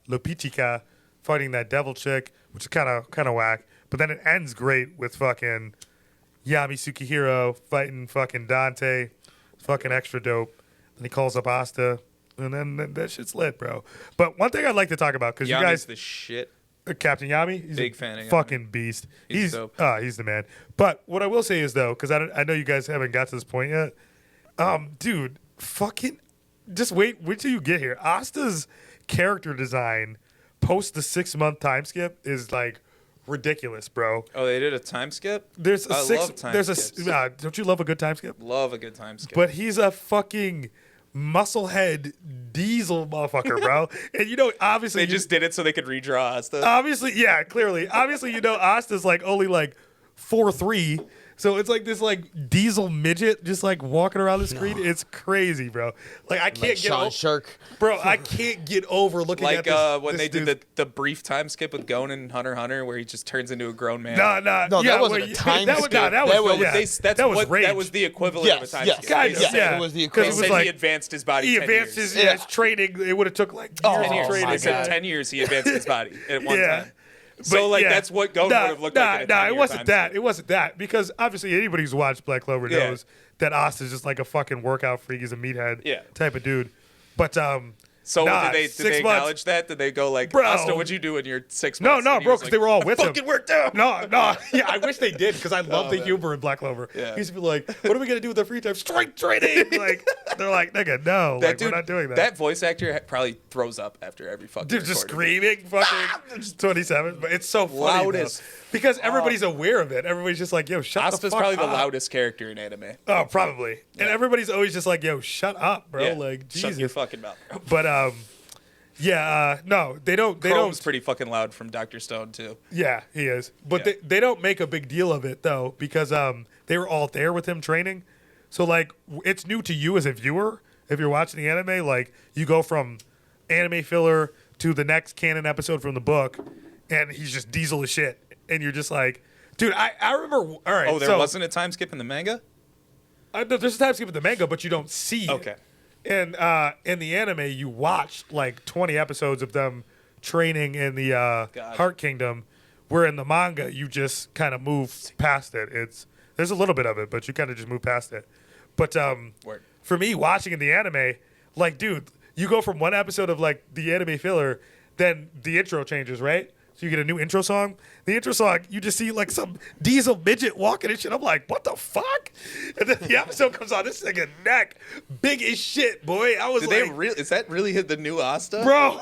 Lupitica fighting that devil chick, which is kind of whack. But then it ends great with fucking Yami Tsukihiro fighting fucking Dante. Fucking extra dope. And he calls up Asta. And then that shit's lit, bro. But one thing I'd like to talk about, because you Yami's guys... the shit. Captain Yami? He's Big a fan of Yami. fucking beast. He's dope. He's the man. But what I will say is, though, because I know you guys haven't got to this point yet, dude, fucking... Just wait till you get here. Asta's character design post the 6-month time skip is, like, ridiculous, bro. Oh, they did a time skip? There's a I love time skips. Don't you love a good time skip? Love a good time skip. But he's a fucking musclehead diesel motherfucker, bro. And you know, obviously, they just did it so they could redraw Asta. obviously, yeah, clearly, obviously, you know, Asta's like only like 4'3", so it's like this like diesel midget just like walking around the screen. It's crazy, bro. Like I can't Like get Sean over, Shirk. bro. I can't get over looking at Like this, when this they did dude. the brief time skip with Gon and Hunter x Hunter, where he just turns into a grown man. No, No, yeah, that wasn't well, a time that was, skip. Nah, that That was, was- yeah, That's that was what rage. that was the equivalent of a time skip. Kind They of, said- yeah. It was the 'Cause They it was said like he advanced his body. he 10 advanced years. his training. It would have took like Oh, years 10 of years. training. They said yeah. 10 years he advanced his body at one Yeah. time. So like yeah. that's what Gon would have looked like. In a 10-year it wasn't time that. skip. It wasn't that because obviously anybody who's watched Black Clover Yeah. knows that Asta's just like a fucking workout freak. He's a meathead Yeah. type of dude. But So nah, did they 6 months. acknowledge that? Did they go like, Bro. Asta, what'd you do in your 6 No, months? no, And he bro, was because like, they were all I with him. fucking worked out. No, yeah, I wish they did because I love the humor in Black Clover. Yeah. He used to be like, "What are we gonna do with our free time? Strength training!" Like they're like, "Nigga, no, That like, dude, we're not doing that." That voice actor probably throws up after every fucking Dude, just recording. screaming, fucking 27. But it's so funny, Loud bro. as because everybody's aware of it. Everybody's just like, "Yo, shut the Asta's fuck probably up." the loudest character in anime. Oh, probably. And everybody's always just like, "Yo, shut up, bro!" Yeah. Like, Shut your Jesus. fucking mouth. But no, they don't. They Chrome's don't. pretty fucking loud from Dr. Stone too. Yeah, he is. But Yeah. they don't make a big deal of it though because they were all there with him training. So like it's new to you as a viewer if you're watching the anime. Like you go from anime filler to the next canon episode from the book, and he's just diesel as shit, and you're just like, dude, I remember. All right, Oh, there so, wasn't a time skip in the manga? there's a time skip in the manga, but you don't see it. Okay. And in the anime, you watch like 20 episodes of them training in the Heart Kingdom, where in the manga you just kind of move past it. There's a little bit of it, but you kind of just move past it. But Word. for me, watching in the anime, like, dude, you go from one episode of like the anime filler, then the intro changes, right? So you get a new intro song. The intro song, you just see like some diesel midget walking and shit. I'm like, what the fuck? And then the episode comes on. This nigga neck big as shit, boy. I was Did like, they really? Is that really the new Asta? bro.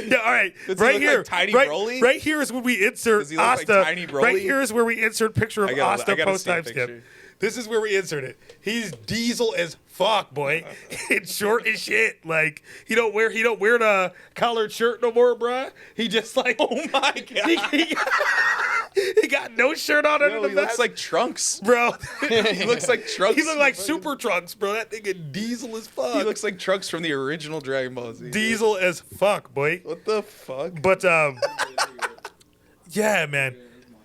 Yeah, all right. Does he Right look here, like Tiny right, Broly? right here is when we insert Does he look like Asta. Tiny Broly? Right here is where we insert picture of I gotta Asta post see a time skip. picture. This is where we insert it. He's diesel as fuck, boy. It's short as shit. Like he don't wear the collared shirt no more, bruh. He just like Oh my god. he got no shirt on under Yo, the he looks vest, like Trunks. bro. He looks like Trunks. He looked like Super Trunks, bro. That nigga diesel as fuck. He looks like Trunks from the original Dragon Ball Z. diesel as fuck, boy. What the fuck? But yeah, man.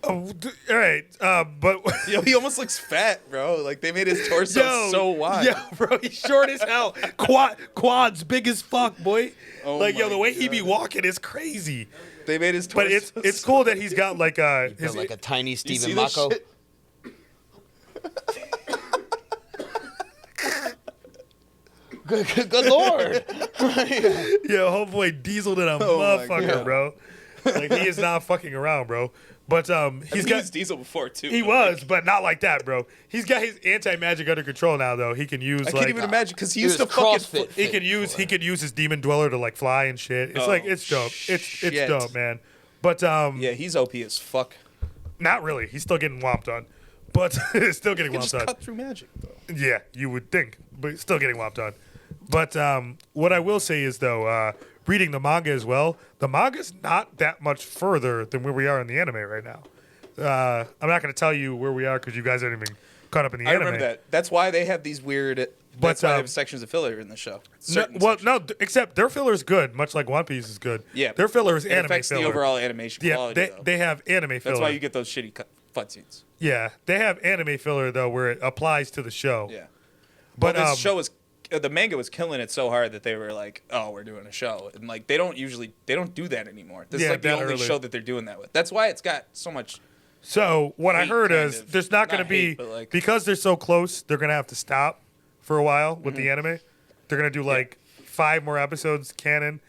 All right, but Yo, he almost looks fat, bro. Like they made his torso so wide. Yo, bro, he's short as hell. Quads big as fuck, boy. Oh like, yo, my the way he God. be walking is crazy. They made his torso. But it's cool that he's got like Built like a tiny You Stephen see this Mako. shit? Good lord. Yo, homeboy dieseled in a motherfucker, bro. Like, he is not fucking around, bro. But He was Diesel before too. He was, but not like that, bro. He's got his anti-magic under control now, though. He can use I can't even imagine because he used to fucking. He can use his demon dweller to like fly and shit. It's it's dope. It's dope, man. But yeah, he's OP as fuck. Not really. He's still getting whomped on, but still getting whomped on. Cut through magic though. Yeah, you would think, but still getting whomped on. But what I will say is though, reading the manga as well, the manga's not that much further than where we are in the anime right now. I'm not going to tell you where we are because you guys aren't even caught up in the anime. I remember that. That's why they have these weird. That's why they have sections of filler in the show. Except their filler is good, much like One Piece is good. Yeah, their filler is anime affects filler. the overall animation quality. They have anime filler. That's why you get those shitty cutscenes. Yeah, they have anime filler though, where it applies to the show. Yeah, but this show was. The manga was killing it so hard that they were like, "Oh, we're doing a show," and like they don't do that anymore. This is like the only show that they're doing that with. That's why it's got so much. So what I heard is there's not going to be because they're so close. They're going to have to stop for a while with the anime. They're going to do like 5 more episodes canon,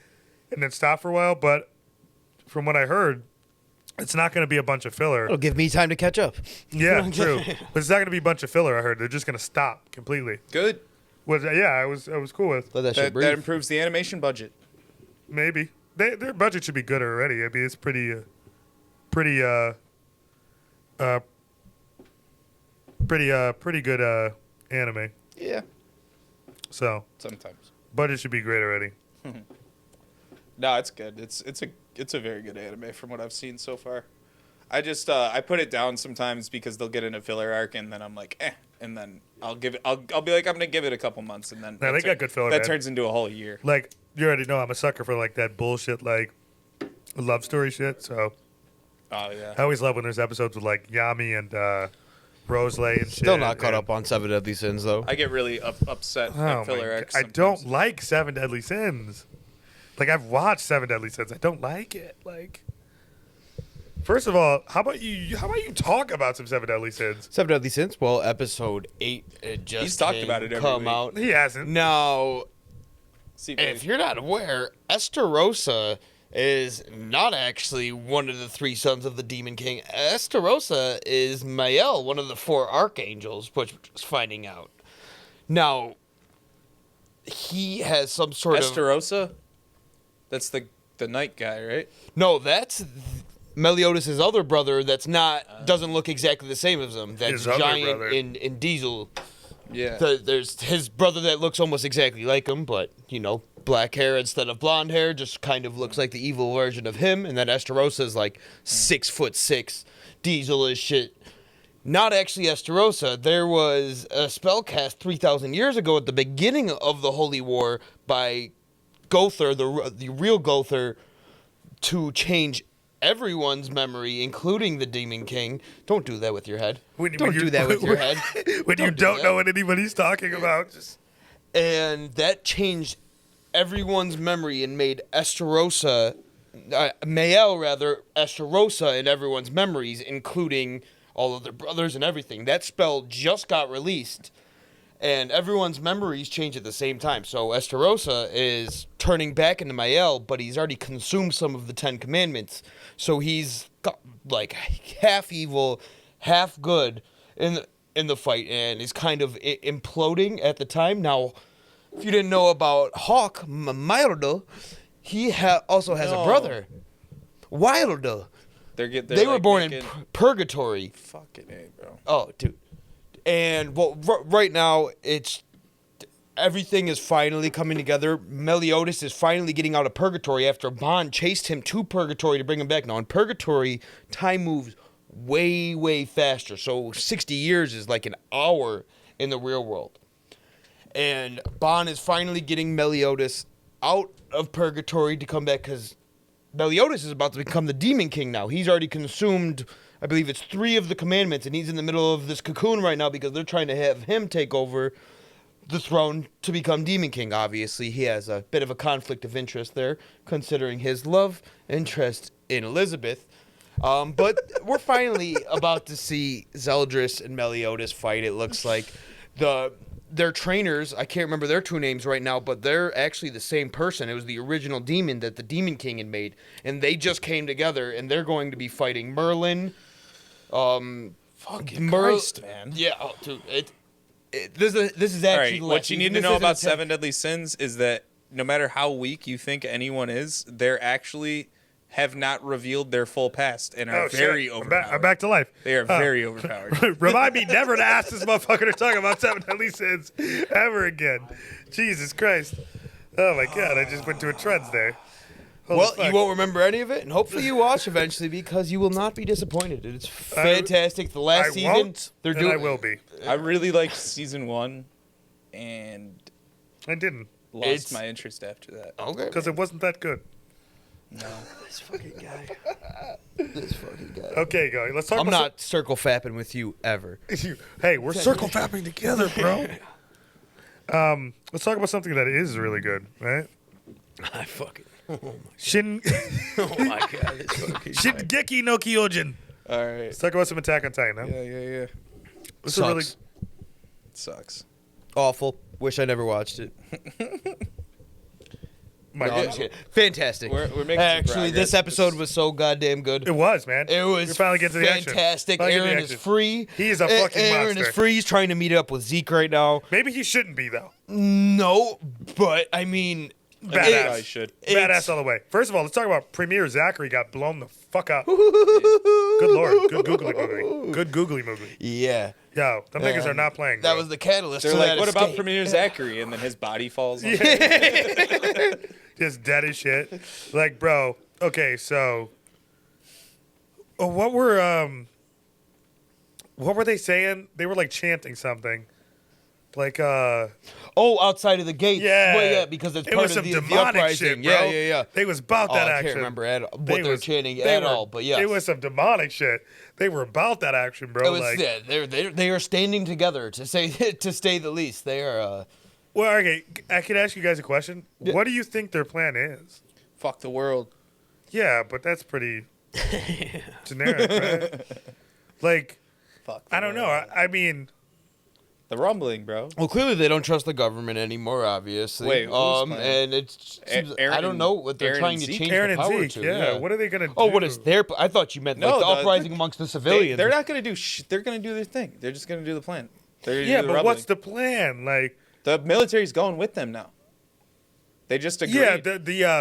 and then stop for a while. But from what I heard, it's not going to be a bunch of filler. It'll give me time to catch up. Yeah, true. But it's not going to be a bunch of filler. I heard they're just going to stop completely. Good. I was cool with. That improves the animation budget. Maybe their budget should be good already. I mean, it's pretty good anime. Yeah. So sometimes budget should be great already. No, it's good. It's a very good anime from what I've seen so far. I just I put it down sometimes because they'll get in a filler arc and then I'm like, and then I'll be like, I'm gonna give it a couple months and then they got good filler. That turns into a whole year. Like you already know, I'm a sucker for like that bullshit like love story shit. So oh yeah, I always love when there's episodes with like Yami and Rosalie and shit. Still not caught up on 7 Deadly Sins though. I get really upset at filler arcs. I don't like 7 Deadly Sins. Like I've watched 7 Deadly Sins. I don't like it. Like. First of all, how about you talk about some 7 Deadly Sins? 7 Deadly Sins? Well, episode 8 He's talked about it every week. Out. He hasn't. Now, if you're not aware, Estarossa is not actually one of the 3 sons of the Demon King. Estarossa is Mael, one of the 4 archangels, which we're just finding out. Now, he has some sort of... Estarossa? That's the night guy, right? No, that's... Meliodas' other brother that's doesn't look exactly the same as him. That's giant in Diesel. Yeah. There's his brother that looks almost exactly like him, but, black hair instead of blonde hair, just kind of looks like the evil version of him. And then Estarossa is like 6'6". Diesel is shit. Not actually Estarossa. There was a spell cast 3,000 years ago at the beginning of the Holy War by Gother, the real Gother, to change everyone's memory, including the Demon King. Don't do that with your head. Don't do that with your head. When you don't know what anybody's talking about. And that changed everyone's memory and made Estarossa, Estarossa in everyone's memories, including all of their brothers and everything. That spell just got released, and everyone's memories change at the same time. So Estarossa is turning back into Mael, but he's already consumed some of the 10 Commandments. So he's got, like half evil, half good in the fight, and is kind of imploding at the time. Now, if you didn't know about Hawk, Mildo, he also has a brother, Wilder. They were born in purgatory. Fucking A, bro. Oh, dude. And right now everything is finally coming together. Meliodas is finally getting out of purgatory after Bond chased him to purgatory to bring him back. Now in purgatory, time moves way, way faster. So 60 years is like an hour in the real world. And Bond is finally getting Meliodas out of purgatory to come back because Meliodas is about to become the Demon King now. He's already consumed, I believe it's 3 of the commandments, and he's in the middle of this cocoon right now because they're trying to have him take over the throne to become Demon King. Obviously, he has a bit of a conflict of interest there, considering his love interest in Elizabeth. But we're finally about to see Zeldris and Meliodas fight, it looks like. their trainers, I can't remember their two names right now, but they're actually the same person. It was the original demon that the Demon King had made, and they just came together, and they're going to be fighting Merlin. Fucking Christ, man. Yeah, dude, this is actually. All right, what you need to know about Seven Deadly Sins is that no matter how weak you think anyone is, they're actually have not revealed their full past and are very overpowered. I'm back to life. They are very overpowered. Remind me never to ask this motherfucker to talk about Seven Deadly Sins ever again. Jesus Christ. Oh my God, I just went to a trends there. Holy Well, fuck. you won't remember any of it, and hopefully you watch eventually because you will not be disappointed. It's fantastic. The last season, won't, they're and doing. I will be. I really liked season 1 and I didn't. lost my interest after that. Okay. Because it wasn't that good. No. This fucking guy. This fucking guy. Okay, guys, let's talk I'm about not circle fapping with you ever. Hey, we're circle fapping together, bro. Let's talk about something that is really good, right? I fucking. Shin Oh my god. This fucking guy. Shingeki no Kyojin. All right. Let's talk about some Attack on Titan, huh? Yeah. This is really Sucks. Awful. Wish I never watched it. my No, I'm just kidding. Fantastic. We're making some Actually, progress. this episode was so goddamn good. It was, man. It was We're finally getting to the action. fantastic. Finally getting to Aaron the is action. free. He is a fucking Aaron monster. is free. He's trying to meet up with Zeke right now. Maybe he shouldn't be though. No, but I mean, Badass. I should. Badass all the way. First of all, let's talk about Premier Zachary got blown the fuck up. Good lord. Good googly movie. Good googly movie. Yeah. Yo, them niggas are not playing. That bro. was the catalyst. They're to like, that what about escape. Premier Zachary? And then his body falls. On just dead as shit. Like, bro. Okay, so what were they saying? They were like chanting something. Like Oh, outside of the gates. yeah. Well, yeah, because it's it part was of some the demonic uprising. shit, bro. Yeah. They was about Oh, that I action. can't remember what they were chanting they at were- all, but yeah. It was some demonic shit. They were about that action, bro. It was, like, yeah, they are standing together to say the least. They are. well, okay, I could ask you guys a question. What do you think their plan is? Fuck the world. Yeah, but that's pretty generic, right? Like, Fuck. I don't know. I mean, The rumbling, bro. Well, clearly they don't trust the government anymore, obviously. Wait, who's playing? And it's Aaron I don't know what they're Aaron trying and to Zeke? change Aaron the power and Zeke, to. yeah. What are they gonna do? Oh, what is their? I thought you meant like No, the the- uprising amongst the civilians. They're not gonna do shit. They're gonna do their thing. They're just gonna do the plan. They're gonna Yeah, do the but rumbling. what's the plan? Like, The military's going with them now. They just agreed. yeah,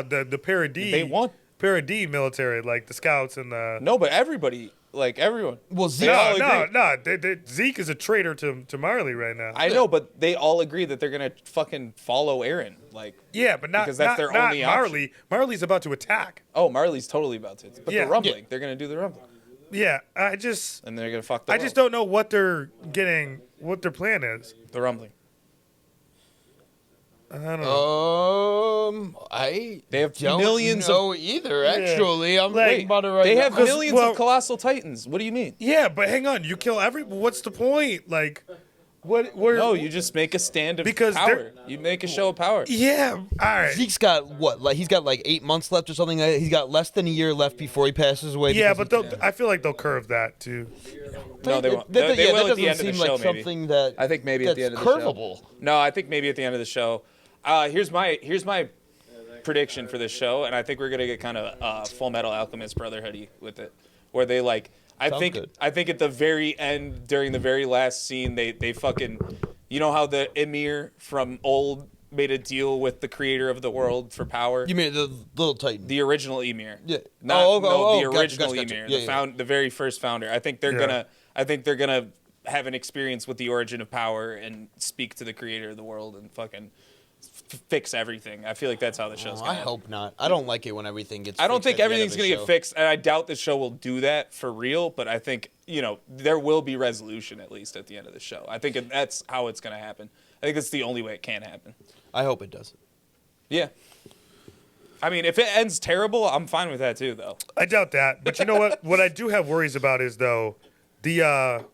the Paradis. They want Paradis military, like the scouts and the. no, but everybody, like everyone. Well, Zeke. They all No, agree. Zeke is a traitor to Marley right now. I know, but they all agree that they're gonna fucking follow Aaron. Like, Yeah, but not Because that's not, their not only Marley. option. Marley's about to attack. oh, Marley's totally about to. But Yeah. the rumbling, they're gonna do the rumbling, Yeah, and they're gonna fuck the. I world. just don't know what they're getting, what their plan is. The rumbling. I don't know. I They have don't millions know either. Actually, I'm Like, thinking about it right They now. have 'Cause, millions well- of colossal titans. What do you mean? Yeah, but hang on, you kill every. What's the point? Like, what? Where? No, you just make a stand of Because power. they're- You make a show of power. Yeah, all right. Zeke's got what? Like he's got like 8 months left or something. He's got less than a year left before he passes away. Yeah, because but I feel like they'll curve that too. No, they won't. That, They yeah, will that at the doesn't end of the seem show, like maybe. something that I think maybe at the that's end of the curvable. show. No, I think maybe at the end of the show. Here's my prediction for this show, and I think we're gonna get kind of Full Metal Alchemist Brotherhood-y with it, where they like. I Sounds think good. at the very end, during the very last scene, they fucking, you know how the Emir from old made a deal with the creator of the world for power. You mean the little Titan? The original Emir. Yeah. Not, Oh, no, the gotcha, original gotcha. Emir. Yeah, The very first founder. I think they're gonna have an experience with the origin of power and speak to the creator of the world and fucking fix everything. I feel like that's how the show's I gonna. hope not. I don't like it when everything gets. I don't fixed think at the end everything's of gonna a get show. fixed, and I doubt the show will do that for real. But I think there will be resolution at least at the end of the show. I think that's how it's gonna happen. I think that's the only way it can happen. I hope it doesn't. Yeah. I mean, if it ends terrible, I'm fine with that too, though. I doubt that. But you know what? What I do have worries about is though, the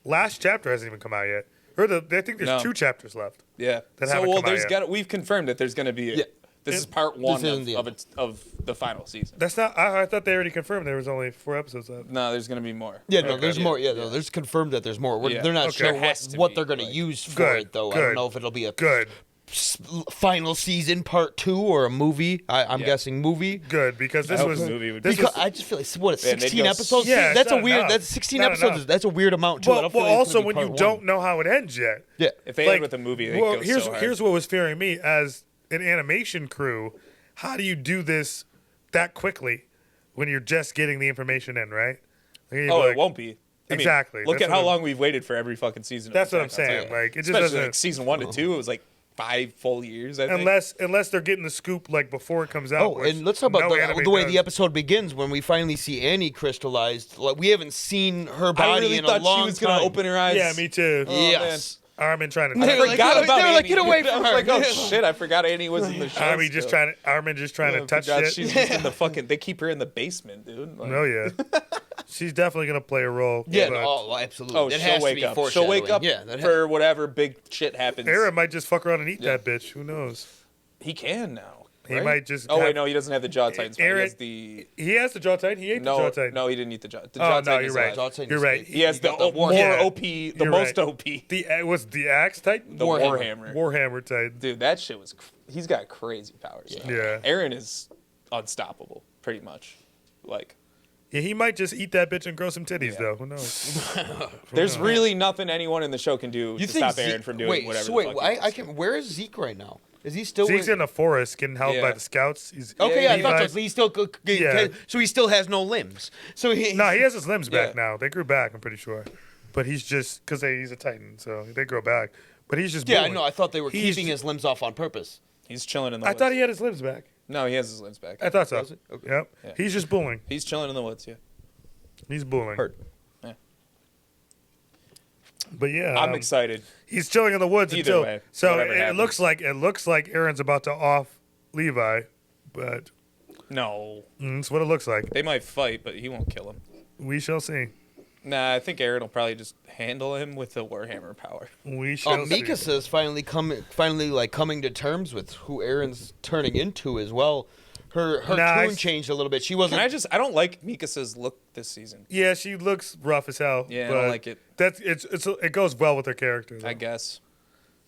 last chapter hasn't even come out yet. Or I think there's No. 2 chapters left. Yeah. That So haven't come out yet. we've confirmed that there's gonna be This is part one this of the final season. That's not. I thought they already confirmed there was only 4 episodes left. No, there's gonna be more. Yeah, no, there's more. Yeah, no, there's confirmed that there's more. Yeah. They're not Okay. sure There has to what be, they're going to like- use for Good, it, though. I good. don't know if it'll be a Good. final season part 2 or a movie. I'm Yeah. guessing movie. Good, because this I hope was the movie would be this Because was I just feel like what, Man, they'd 16 go- episodes? Yeah, That's it's a not weird. enough. That's 16 Not episodes. enough. That's a weird amount too. I well, don't feel well like it's also gonna be when you part don't one. know how it ends yet. Yeah. If they end with a movie, they well, go here's so hard. here's what was fearing me as an animation crew. How do you do this that quickly when you're just getting the information in, right? Like, you'd be Oh, like- it won't be. I mean, Exactly. Look That's at how what long we've waited for every fucking season. of That's what I'm Attack on saying. Titan. Like, it just Especially doesn't- like season 1 to 2. It was like 5 full years. I think. Unless they're getting the scoop like before it comes out. Oh, which and let's talk about no anime the way does. the episode begins when we finally see Annie crystallized. Like, we haven't seen her body I really in thought a long she was time. gonna open her eyes. Yeah, me too. Oh, yes. Armin trying to. They I were like, forgot about they were like, Annie. "Get away I from was her." like, oh shit, I forgot Annie was in the show. Armin just still. trying to touch God, shit. She's just in the fucking. They keep her in the basement, dude. Like, No, yeah, she's definitely gonna play a role. Yeah, but no, absolutely. Oh, it she'll has to wake be up. She'll wake up foreshadowing. Yeah, for whatever big shit happens. Aaron might just fuck around and eat Yeah. that bitch. Who knows? He can now. He right? might just. Oh have- wait, no, he doesn't have the jaw titans. He Aaron- has the. He has the jaw titan. He ate the jaw No, titan. no, he didn't eat the jaw. The Oh, jaw no, titan you're is right. alive. Jaw titan You're is right. big. He has got the war- more Yeah. OP, the You're most right. OP, The was the axe titan. the Warhammer. Warhammer. Warhammer titan. Dude, that shit was. He's got crazy powers. Yeah. Aaron is unstoppable, pretty much. Like, Yeah, he might just eat that bitch and grow some titties Yeah. though. Who knows? there's really nothing anyone in the show can do You to think stop Aaron from doing wait, whatever. So the wait, fuck he I wants. can. Where is Zeke right now? Is he still? Zeke's in a forest getting held Yeah. by the scouts. He's Okay, yeah, I he thought like- so. He still. Yeah. So he still has no limbs. So he. No, he has his limbs back Yeah. now. They grew back. I'm pretty sure, but he's just because he's a titan, so they grow back. But he's just Yeah, I bullying. know. I thought they were He's keeping his limbs off on purpose. He's chilling in the I woods. thought he had his limbs back. No, he has his limbs back. I thought so. Does it? Okay. Yep. Yeah. He's just bullying. He's chilling in the woods. Yeah. He's bullying. Heard. But yeah, I'm excited. he's chilling in the woods Either until. way, So whatever it happens. looks like Aaron's about to off Levi, but No, that's what it looks like. they might fight, but he won't kill him. We shall see. Nah, I think Aaron will probably just handle him with the Warhammer power. We shall see. Mikasa's finally coming to terms with who Aaron's turning into as well. Her Nice. tune changed a little bit. She wasn't. I don't like Mikasa's look this season. Yeah, she looks rough as hell. Yeah, I but don't like it. That's it goes well with her character. Though. I guess.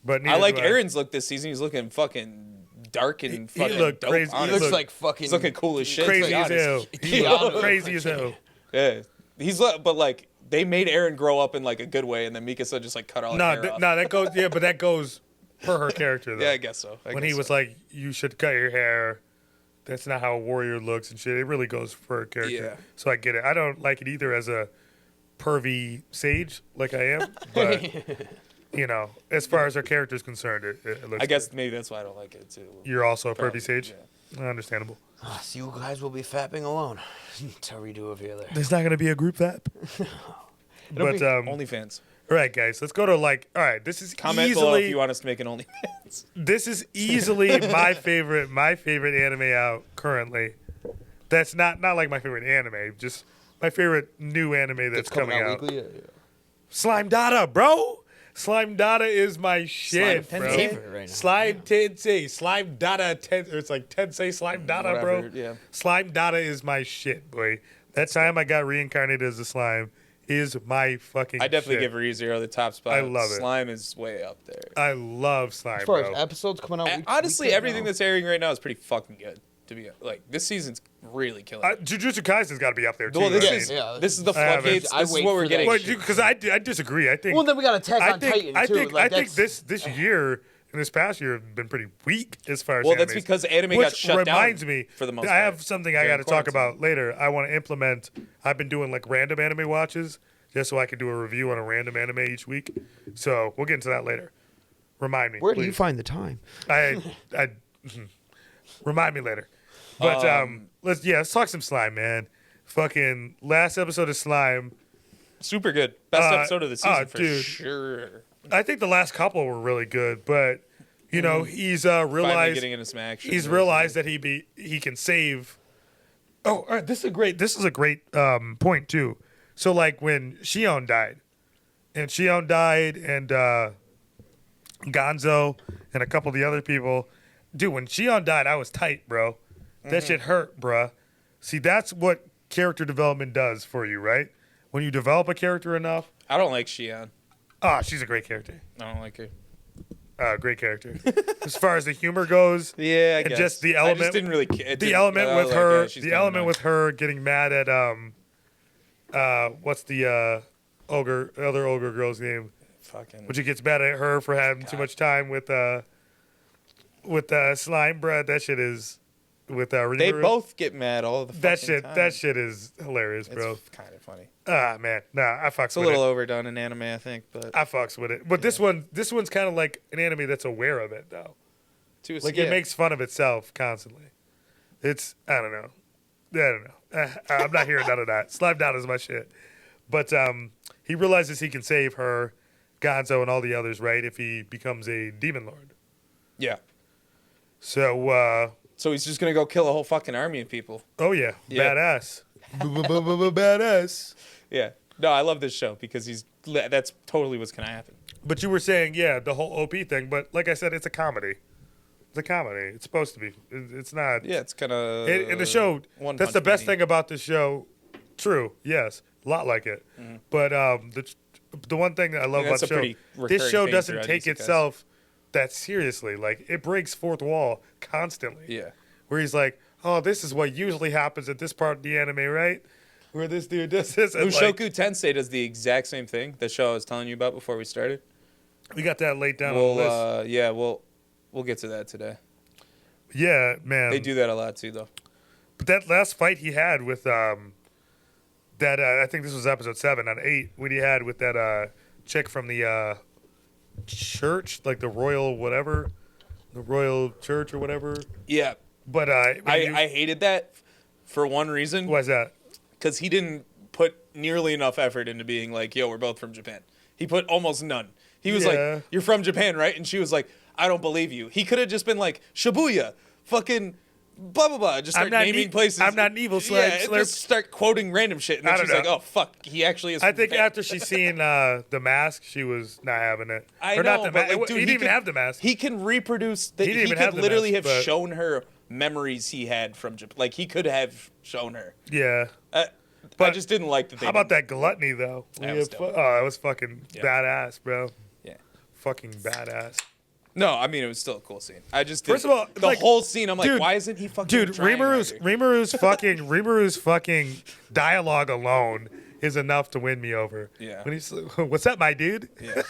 But I neither like do Aaron's look this season. He's looking fucking dark and He fucking looked dope. crazy. he Honestly. looks look- like fucking. He's looking cool as shit. Crazy to as be honest. hell. He Yeah. looked crazy as hell. Yeah, but like they made Aaron grow up in like a good way, and then Mikasa just like cut all No, his hair off. that goes. Yeah, but that goes per her character though. Yeah, I guess so. When he was like, "You should cut your hair." That's not how a warrior looks and shit. It really goes for her character. Yeah. So I get it. I don't like it either as a pervy sage like I am, but you know, as far as her character is concerned, it looks. I guess maybe that's why I don't like it too. you're also a Probably, pervy sage. yeah. Understandable. So you guys will be fapping alone. Until we do over here. There's not gonna be a group fap. But be OnlyFans. all right, guys, let's go to like. All right, this is Comment below if easily. you want us to make an OnlyFans. This is easily my favorite anime out currently. That's not like my favorite anime, just my favorite new anime that's It's coming out out. weekly. Slime Dada, bro. Slime Dada is my shit, Slime bro. Tensei? Favorite right now. Slime Tensei, Slime Dada, it's like Tensei Slime Dada, bro. Whatever, yeah. Slime Dada is my shit, boy. That time I got reincarnated as a slime is my fucking. I definitely shit. give ReZero the top spot. I love it. Slime is way up there. I love slime, As far bro. as episodes coming out, Honestly, weekly everything now. that's airing right now is pretty fucking good. To be like, this season's really killing. it. Jujutsu Kaisen's got to be up there too. Well, this right? is Yeah. this is the I haven't. floodgates. I This is wait what we're for getting. that. Well, because I disagree. I think. Well, then we got Attack on Titan I too. think Like, I think that's- this year and this past year have been pretty weak as far as. Well, that's animes. because anime Which got shut down reminds me, for the most I part have something I got during to talk quarantine. about later. I want to implement. I've been doing like random anime watches just so I can do a review on a random anime each week. So we'll get into that later. Remind me. Where please. do you find the time? I remind me later. But let's talk some slime, man. Fucking last episode of Slime. Super good. Best episode of the season for dude. sure. I think the last couple were really good, but you know he's Finally realized getting into some action. he's realized that he can save. Oh, all right, this is a great point too. So like when Shion died, and Gonzo and a couple of the other people dude, when Shion died, I was tight, bro. That shit hurt, bruh. See, that's what character development does for you, right? When you develop a character enough. I don't like Shion. Oh, she's a great character. I don't like her. Great character. As far as the humor goes, Yeah, I and guess. just the element, I just didn't really care. the element with her, the element with her getting mad at what's the other ogre girl's name? Fucking. When she gets mad at her for having too much time with slime bread. That shit is with They Rimuru. both get mad all the fucking time. That shit is hilarious, bro. It's kind of funny. Ah man, nah, I fucks It's a with little it. overdone in anime, I think, but I fucks with it. But this one's kind of like an anime that's aware of it though. Like it makes fun of itself constantly. It's I don't know. I'm not hearing none of that. Slime down is my shit. But he realizes he can save her, Gonzo, and all the others, right? If he becomes a demon lord. Yeah. So So he's just gonna go kill a whole fucking army of people. oh yeah, Yeah. badass, badass. Yeah. No, I love this show because that's totally what's gonna happen. But you were saying, yeah, the whole OP thing. But like I said, it's a comedy. It's a comedy. It's supposed to be. It's not. Yeah, it's kind of. In the show, that's the best thing about the show. True. Yes, a lot like it. Mm-hmm. But the one thing that I love about the show, this show doesn't take itself that seriously. Like it breaks fourth wall constantly. Yeah. Where he's like, oh, this is what usually happens at this part of the anime, right? Where this dude does this. And Mushoku Tensei does the exact same thing. The show I was telling you about before we started. We got that laid down on the list. Yeah, we'll get to that today. Yeah, man. They do that a lot too, though. But that last fight he had with that I think this was episode 7 on 8 when he had with that chick from the church, like the royal whatever, the royal church or whatever. Yeah. But I hated that for one reason. Why's that? Because he didn't put nearly enough effort into being like, yo, we're both from Japan. He put almost none. He was like, you're from Japan, right? And she was like, I don't believe you. He could have just been like, Shibuya, fucking blah, blah, blah. Just start naming places. I'm not an evil slave. Yeah, just start quoting random shit. And then she's like, oh, fuck. He actually is I think Japan. after she seen The Mask, she was not having it. I or know, not the but mask. like, dude, he didn't even have The Mask. He can reproduce. He didn't even could have the literally mask, have but- shown her memories he had from Japan. Like, he could have shown her. Yeah. I just didn't like that they How about that gluttony, though? That was dope. That was fucking badass, bro. Yeah. Fucking badass. No, I mean, it was still a cool scene. I just didn't. First of all, the like, whole scene, I'm like, dude, why isn't he fucking Dude, trying harder? Rimuru's fucking dialogue alone is enough to win me over. Yeah. When he's, what's up, my dude? Yeah.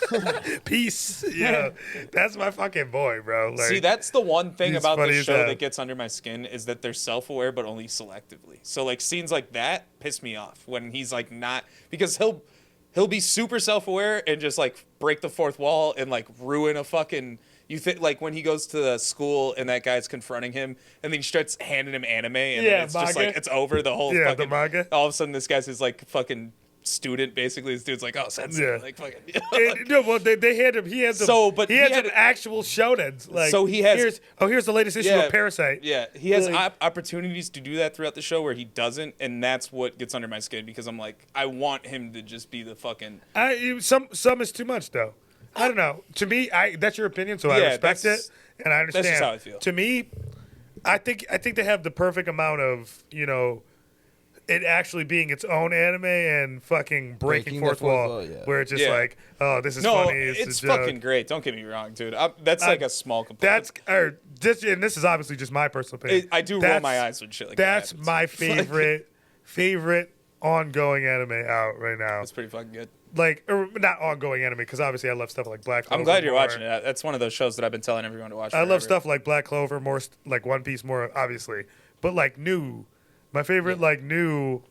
Peace. Yeah. That's my fucking boy, bro. Like, See, that's the one thing he's about funny the as show hell. that gets under my skin is that they're self-aware, but only selectively. So, like, scenes like that piss me off when he's, like, not... Because he'll be super self-aware and just, like, break the fourth wall and, like, ruin a fucking... You think, like, when he goes to the school and that guy's confronting him, and then he starts handing him anime, and then it's just manga. like, it's over, the whole Yeah, fucking... the manga. All of a sudden, this guy's his, like, fucking student, basically. This dude's like, oh, sensei. Yeah. Like, fucking... No, well, they had him. He had some. So, but he he had had- some actual shonens. Like, So he has- here's the latest issue of Parasite. Yeah, he has Like- opportunities to do that throughout the show where he doesn't, and that's what gets under my skin because I'm like, I want him to just be the fucking... Some is too much though. I don't know. To me, that's your opinion, so I Yeah, respect it that's- and I understand. just how I feel. To me, I think they have the perfect amount of it actually being its own anime and fucking breaking fourth wall, where it's just Yeah. like, oh, this is No, funny. it's a joke. fucking great. Don't get me wrong, dude. That's like a small complaint. This is obviously just my personal opinion. I do roll my eyes when shit like that That's happens. my It's favorite ongoing anime out right now. It's pretty fucking good. Like, or not ongoing anime, because obviously I love stuff like Black Clover. I'm glad you're more. watching it. That's one of those shows that I've been telling everyone to watch. I love forever. stuff like Black Clover, more like One Piece, more obviously, but like new. My favorite like new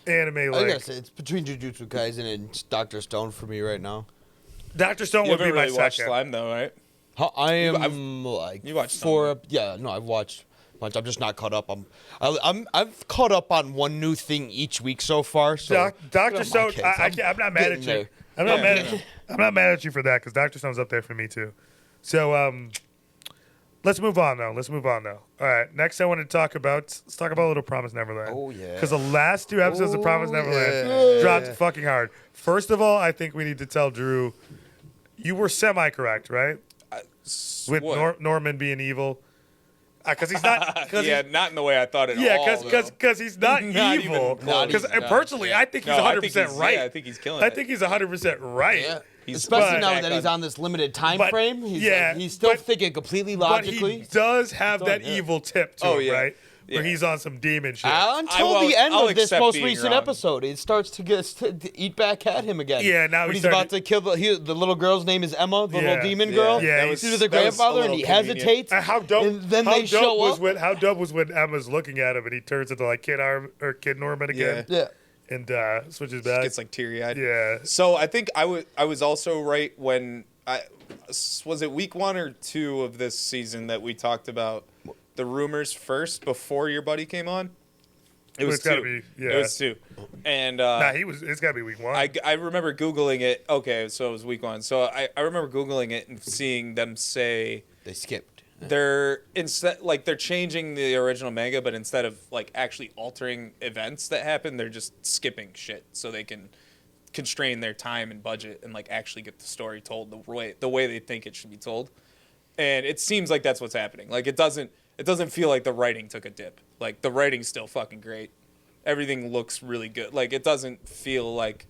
anime. I Like guess it's between Jujutsu Kaisen and Dr. Stone for me right now. Dr. Stone You would be haven't my really watched second. Slime though, right? I am you watched I've watched a bunch. I'm just not caught up. I've caught up on one new thing each week so far. So Dr. Stone, I'm not mad at you. there. I'm not mad at you for that because Dr. Stone's up there for me too. So let's move on though. All right, next I want to talk about. Let's talk about Little Promise Neverland. Oh, yeah. Because the last 2 episodes of Promise Neverland yeah. dropped fucking hard. First of all, I think we need to tell Drew, you were semi-correct, right? with What? Norman being evil. Because he's not. Yeah, not in the way I thought at all. Because he's not evil. Because personally, I think he's 100% right. Yeah, I think he's killing I it. think he's 100% right. Yeah. He's Especially now back that he's on this limited time but- frame. He's, yeah, he's still but- thinking completely But logically. he does have that yeah. evil tip to Oh, him, yeah. right? Where Yeah. he's on some demon shit. Until the end I'll of this accept most being recent wrong. episode, it starts to eat back at him again. Yeah, now when he's he's about to kill the little girl's name is Emma, the Yeah. little demon Yeah. girl. Yeah, That he's- was their that was a grandfather, and little he convenient. hesitates. And how dope! And then how they dope show was up. when how dope was when Emma's looking at him and he turns into like Kid Norman again Yeah. and switches Just back. gets like teary-eyed. Yeah. So I think I was also right when was it week 1 or 2 of this season that we talked about the rumors first before your buddy came on. It was It's gotta 2. be, yeah. It was 2. And It's got to be week 1. I remember Googling it. Okay, so it was week 1. So I remember Googling it and seeing them say They skipped. they're changing the original manga, but instead of like actually altering events that happen, they're just skipping shit so they can constrain their time and budget and like actually get the story told the way they think it should be told. And it seems like that's what's happening. Like it doesn't feel like the writing took a dip. Like the writing's still fucking great. Everything looks really good. Like it doesn't feel like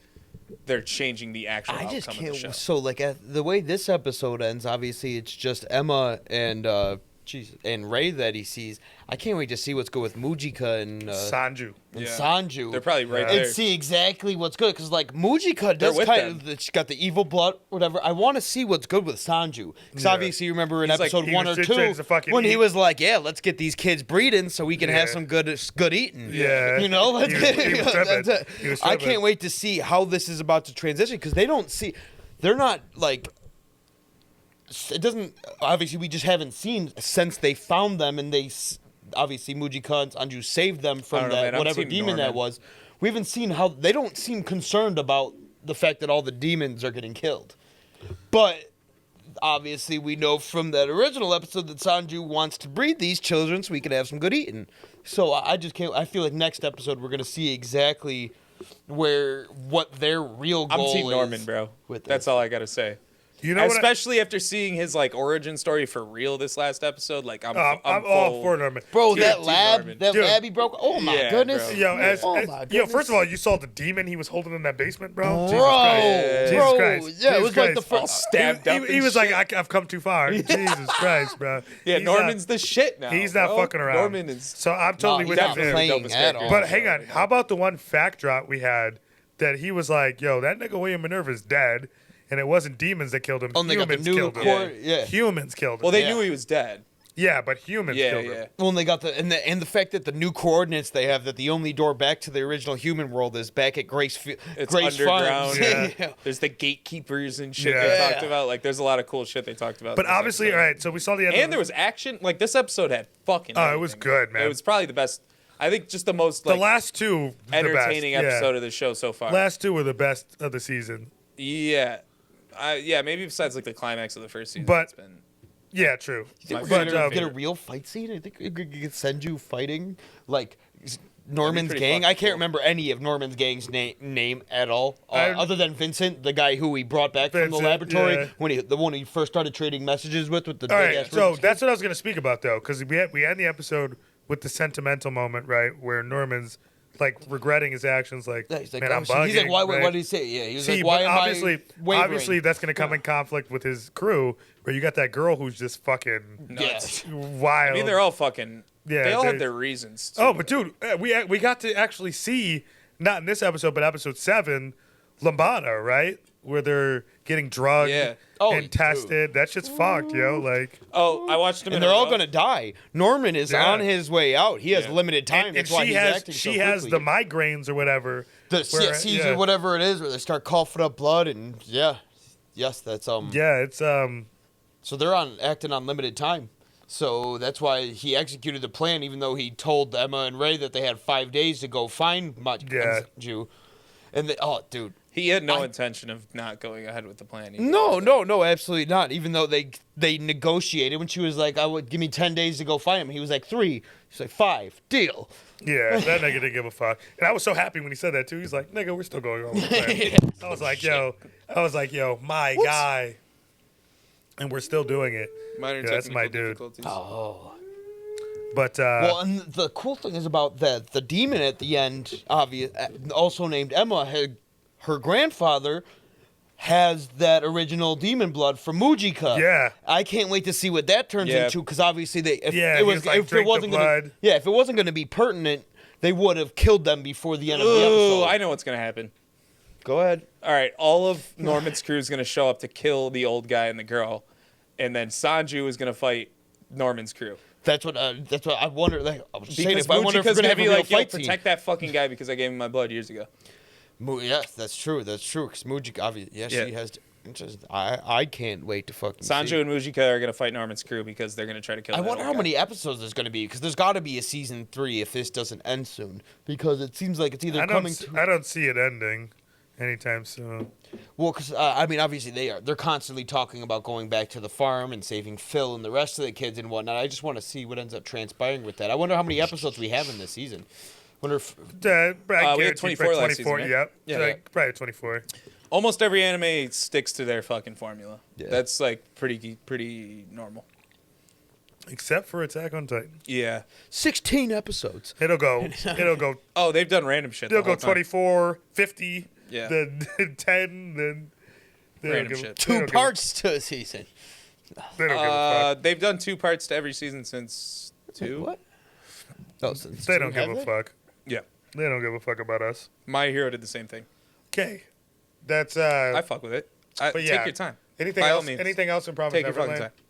they're changing the actual I outcome just of the can't. show. So like the way this episode ends, obviously it's just Emma and Ray that he sees. I can't wait to see what's good with Mujika and Sanju. Yeah. Sanju. They're probably right and there. see exactly what's good because like Mujika does with kind them. of she's got the evil blood, whatever. I want to see what's good with Sanju because Yeah. obviously you remember in He's like- episode he 1 was or just trying to 2 fucking when he eat. was like, "Yeah, let's get these kids breeding so we can have Yeah. some good eating." Yeah. you know. He was tripping. That's it. He was I tripping. can't wait to see how this is about to transition because they're not like. It doesn't. Obviously, we just haven't seen since they found them, and obviously Mujika and Sanju saved them I from don't know, that man. I'm whatever Team demon that Norman. was. We haven't seen how they don't seem concerned about the fact that all the demons are getting killed, but obviously we know from that original episode that Sanju wants to breed these children so we can have some good eating. So I just can't. I feel like next episode we're gonna see exactly what their real goal I'm Team is. Norman, bro. with That's this. all I gotta say. You know what? Especially after seeing his like origin story for real this last episode, like I'm I'm full, all for Norman. Bro, Team that lab, Norman. that Dude. lab he broke. Oh my Yeah, goodness. bro. Yo, first of all, you saw the demon he was holding in that basement, bro. Jesus Bro, Christ. Jesus bro, Christ. yeah, it Jesus was like the Christ. first. stabbed up. He and was shit. like, I've come too far. Jesus Christ, bro. Yeah, He's Norman's not, the shit now. he's not bro. fucking around. Norman is. So I'm totally No, with he's you not there. playing Dopest at character. all. But hang on, how about the one fact drop we had that he was like, yo, that nigga William Minerva's dead, and it wasn't demons that killed him. Oh, and they got the Humans new killed him. core. Yeah. Humans killed him. Well, they Yeah. knew he was dead. Yeah, but humans Yeah, killed yeah. him. Well, and they got and the fact that the new coordinates they have, that the only door back to the original human world is back at Grace It's Grace underground. Farms. Yeah. There's the gatekeepers and shit Yeah. they talked about. Like, there's a lot of cool shit they talked about. But this obviously, episode. all right, so we saw the end And there was action. Like, this episode had fucking. Oh, it was everything. good, man. It was probably the best. I think just the most the like last two, entertaining the best. episode Yeah. of the show so far. Last two were the best of the season. Yeah. Yeah, maybe besides like the climax of the first season. But- it's been. Yeah, true. Think we're But gonna get a real fight scene? I think we could send you fighting like Norman's pretty gang. fucking I can't cool. remember any of Norman's gang's name at all, I- other than Vincent, the guy who he brought back from the Vincent, laboratory yeah. when the one he first started trading messages with the All big right, ass so Rubik's that's what I was going to speak about, though, because we had the episode with the sentimental moment, right, where Norman's like regretting his actions, like, Yeah, he's like, man, I'm oh, shit. bugging. He's like, why? right? What did he say? Yeah, he was See, like, why but am obviously, I wavering? obviously, that's going to come in conflict with his crew, where you got that girl who's just fucking Nuts. wild. I mean, they're all fucking. Yeah, they all they're- have their reasons. Oh, too. but dude, we got to actually see, not in this episode, but episode 7, Lambada, right? Where they're getting drugged Yeah. Oh, and tested. That shit's fucked, yo. Like, Oh, I watched them. And in they're a all row. gonna die. Norman is Yeah. on his way out. He has Yeah. limited time. and That's why she he's has acting so she has quickly. the migraines or whatever. the where- seizure, whatever it is, where they start coughing up blood, and yes, that's Yeah, it's So they're acting on limited time. So that's why he executed the plan, even though he told Emma and Ray that they had 5 days to go find Yeah. Jew. And dude. He had no intention of not going ahead with the plan. either. No, absolutely not. Even though they negotiated when she was like, "I would give me 10 days to go find him." He was like 3. She's like 5. Deal. yeah, that nigga didn't give a fuck. And I was so happy when he said that too. He's like, nigga, we're still going on with the plan. I was like, yo, my guy. and we're still doing it. Minor that's my technical dude. difficulties. Oh. But Well, and the cool thing is about the demon at the end, also named Emma, her grandfather has that original demon blood from Mujika. Yeah. I can't wait to see what that turns into, because obviously if Yeah, it he was was like, if it "Drink the wasn't gonna blood." if it wasn't gonna be pertinent, they would have killed them before the end of the Ooh, episode. I know what's gonna happen. Go ahead. All right, all of Norman's crew is gonna show up to kill the old guy and the girl, and then Sanju is gonna fight Norman's crew. That's what I wonder. Like, I was saying, Because if I wonder if we're Mujika's gonna gonna have a be real like, "Yo, fight scene. protect that fucking guy because I gave him my blood years ago." Yes, that's true. That's true. Because Mujika, obviously, Yeah. she has. I can't wait to fucking see. Sanju and Mujika are gonna fight Norman's crew because they're gonna try to kill. I that wonder old how guy. many episodes there's going to be, because there's got to be a season 3 if this doesn't end soon, because it seems like it's either I coming. don't see it ending anytime soon. Well, because I mean, obviously they're constantly talking about going back to the farm and saving Phil and the rest of the kids and whatnot. I just want to see what ends up transpiring with that. I wonder how many episodes we have in this season. Wonder if We had 24 last season, right? Yep. Yeah. Like, probably 24. Almost every anime sticks to their fucking formula. Yeah. That's like pretty normal. Except for Attack on Titan. Yeah. 16 episodes. It'll go. Oh, they've done random shit. It'll the go whole time. 24, 50. Yeah. Then 10. Then they don't Random give- shit. they 2 don't give- parts to a season. They don't give a fuck. They've done 2 parts to every season since 2. What? Oh, since They 2, don't give have a they? fuck. Yeah. They don't give a fuck about us. My Hero did the same thing. Okay. That's I fuck with it. but yeah. Take your time. anything by all else. means. Anything else in Promise Take your fucking Neverland? time.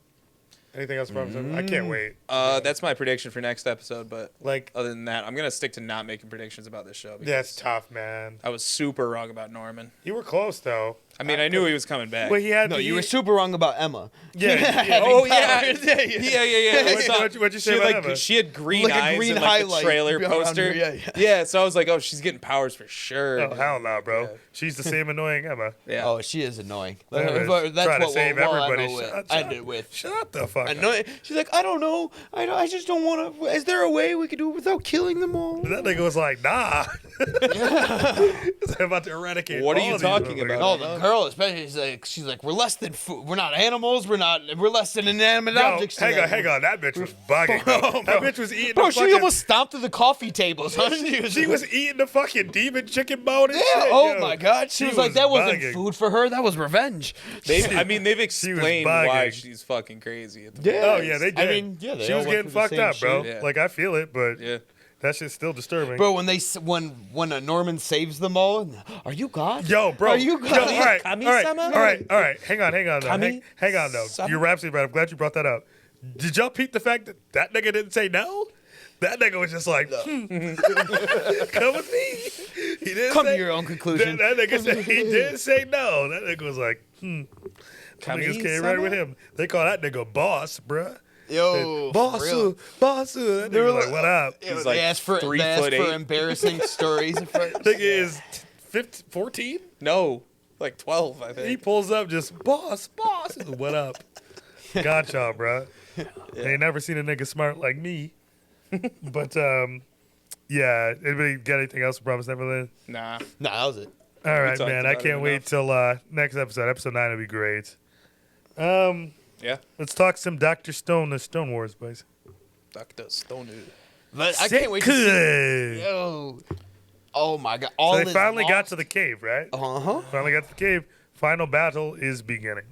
Anything else in Promise Neverland? I can't wait. That's my prediction for next episode. But Like, other than that, I'm gonna stick to not making predictions about this show. Because that's tough, man. I was super wrong about Norman. You were close though. I mean, I knew he was coming back. Well, he had. No, he, you were super wrong about Emma. Yeah. Oh yeah, powers. yeah. What'd you say She about had, Emma? she had green Like a eyes green in like the highlight trailer around poster. her, yeah. So I was like, oh, she's getting powers for sure. Oh hell no, bro. Yeah. She's the same annoying Emma. Yeah. Oh, she is annoying. There it is. That's Trying to what save we'll everybody. end it with. Shut the fuck up. No, she's like, I don't know. I just don't want to. Is there a way we could do it without killing them all? That nigga was like, nah. He's about to eradicate. What are all you these talking motherfuckers. about? No, the girl especially. She's like, we're less than food. We're not animals. We're less than inanimate Yo, objects. to them." hang on. That bitch was bugging. Bro. That bitch was eating. Bro, the she fucking, almost stomped to the coffee tables. Huh? She was eating the fucking demon chicken bone and Yeah. shit. Oh yo. my God. She was like, that wasn't bugging. food for her. That was revenge. They've explained why bugging. she's fucking crazy. At the Yeah. Oh yeah, they did. I mean, yeah, they she all was went getting through the fucked same up, bro. shit. Yeah. Like I feel it, but Yeah. that shit's still disturbing. Bro, when Norman saves them all, are you God? Yo, bro. Are you Yo, God? all right, Kami-sama? all right. Hang on though. Kami- Hang on though. sama? You're absolutely right. I'm glad you brought that up. Did y'all peep the fact that that nigga didn't say no? That nigga was just like, come with me. He didn't Come say, to your own conclusion. That nigga said he did say no. That nigga was like, Niggas came Kami-sama? right with him. They call that nigga boss, bruh. Yo, Bossu. That nigga was like, what up? He's they like asked for 3'8". embarrassing stories. Nigga is 14? No, like 12, I He think. pulls up just, boss. What up? Gotcha, bruh. Ain't never seen a nigga smart like me. But, yeah. Anybody got anything else to Promise Neverland? Nah. Nah, that was it. All right, talked man. I about can't it wait enough. till next episode. Episode 9 will be great. Yeah. Let's talk some Dr. Stone, the Stone Wars, boys. Dr. Stone. But I can't wait to see. Sick. Yo, oh my God! So All they is finally got lost. to the cave, right? Uh-huh. Finally got to the cave. Final battle is beginning.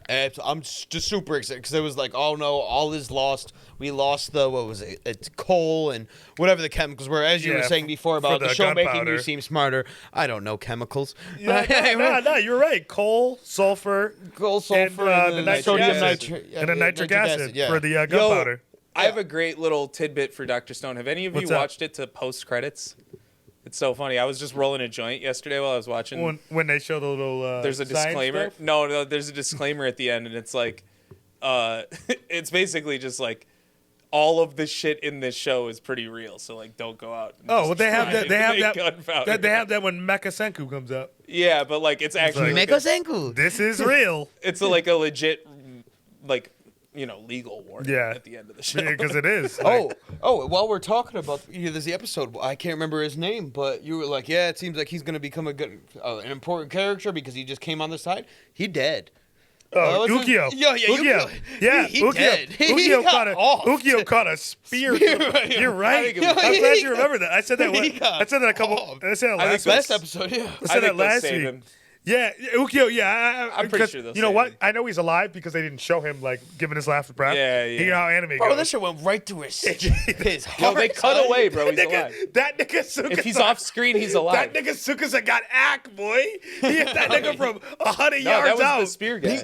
And I'm just super excited because it was like, oh no, all is lost. We lost the it's coal and whatever the chemicals were. As you were Yeah, saying before for about the the show making gunpowder. you seem smarter. I don't know chemicals. No, you're right. Coal, sulfur, Coal, sulfur, and, and the then sodium nitric nitrate, acid, and the nitric acid for the gunpowder. I have a great little tidbit for Dr. Stone. Have any of What's you up? watched it to post credits? It's so funny. I was just rolling a joint yesterday while I was watching. When they show the little There's a science disclaimer. stuff? No, there's a disclaimer at the end, and it's like, it's basically just like, all of the shit in this show is pretty real. So like, don't go out. And Oh, just well, they have try that. They to have make that. gunpowder. They have that when Mecha Senku comes up. Yeah, but like, it's actually like- Mekosenku. This is real. it's like a legit, like, legal warning Yeah. at the end of the show. Because it is. Like, While we're talking about there's the episode, I can't remember his name, but you were like, yeah, it seems like he's gonna become an important character because he just came on the side. He dead. Ukyo. Yeah, Ukyo. Yeah, He Ukyo. dead. Ukyo caught a spear. You're right. I'm glad you remember that. I said that. I said that a couple. I said that last episode. Yeah. I said that last week. Him. Yeah, Ukyo. Yeah, I'm pretty sure they'll you know save what? him. I know he's alive because they didn't show him like giving his last breath. Yeah. You know how anime Bro, goes. that shit went right through his Yo, heart. they cut away, bro. He's alive. That nigga Tsukasa. If he's off screen, he's alive. That nigga Tsukasa got act, boy. He hit that nigga from 100 No, yards that was out. the spear guy.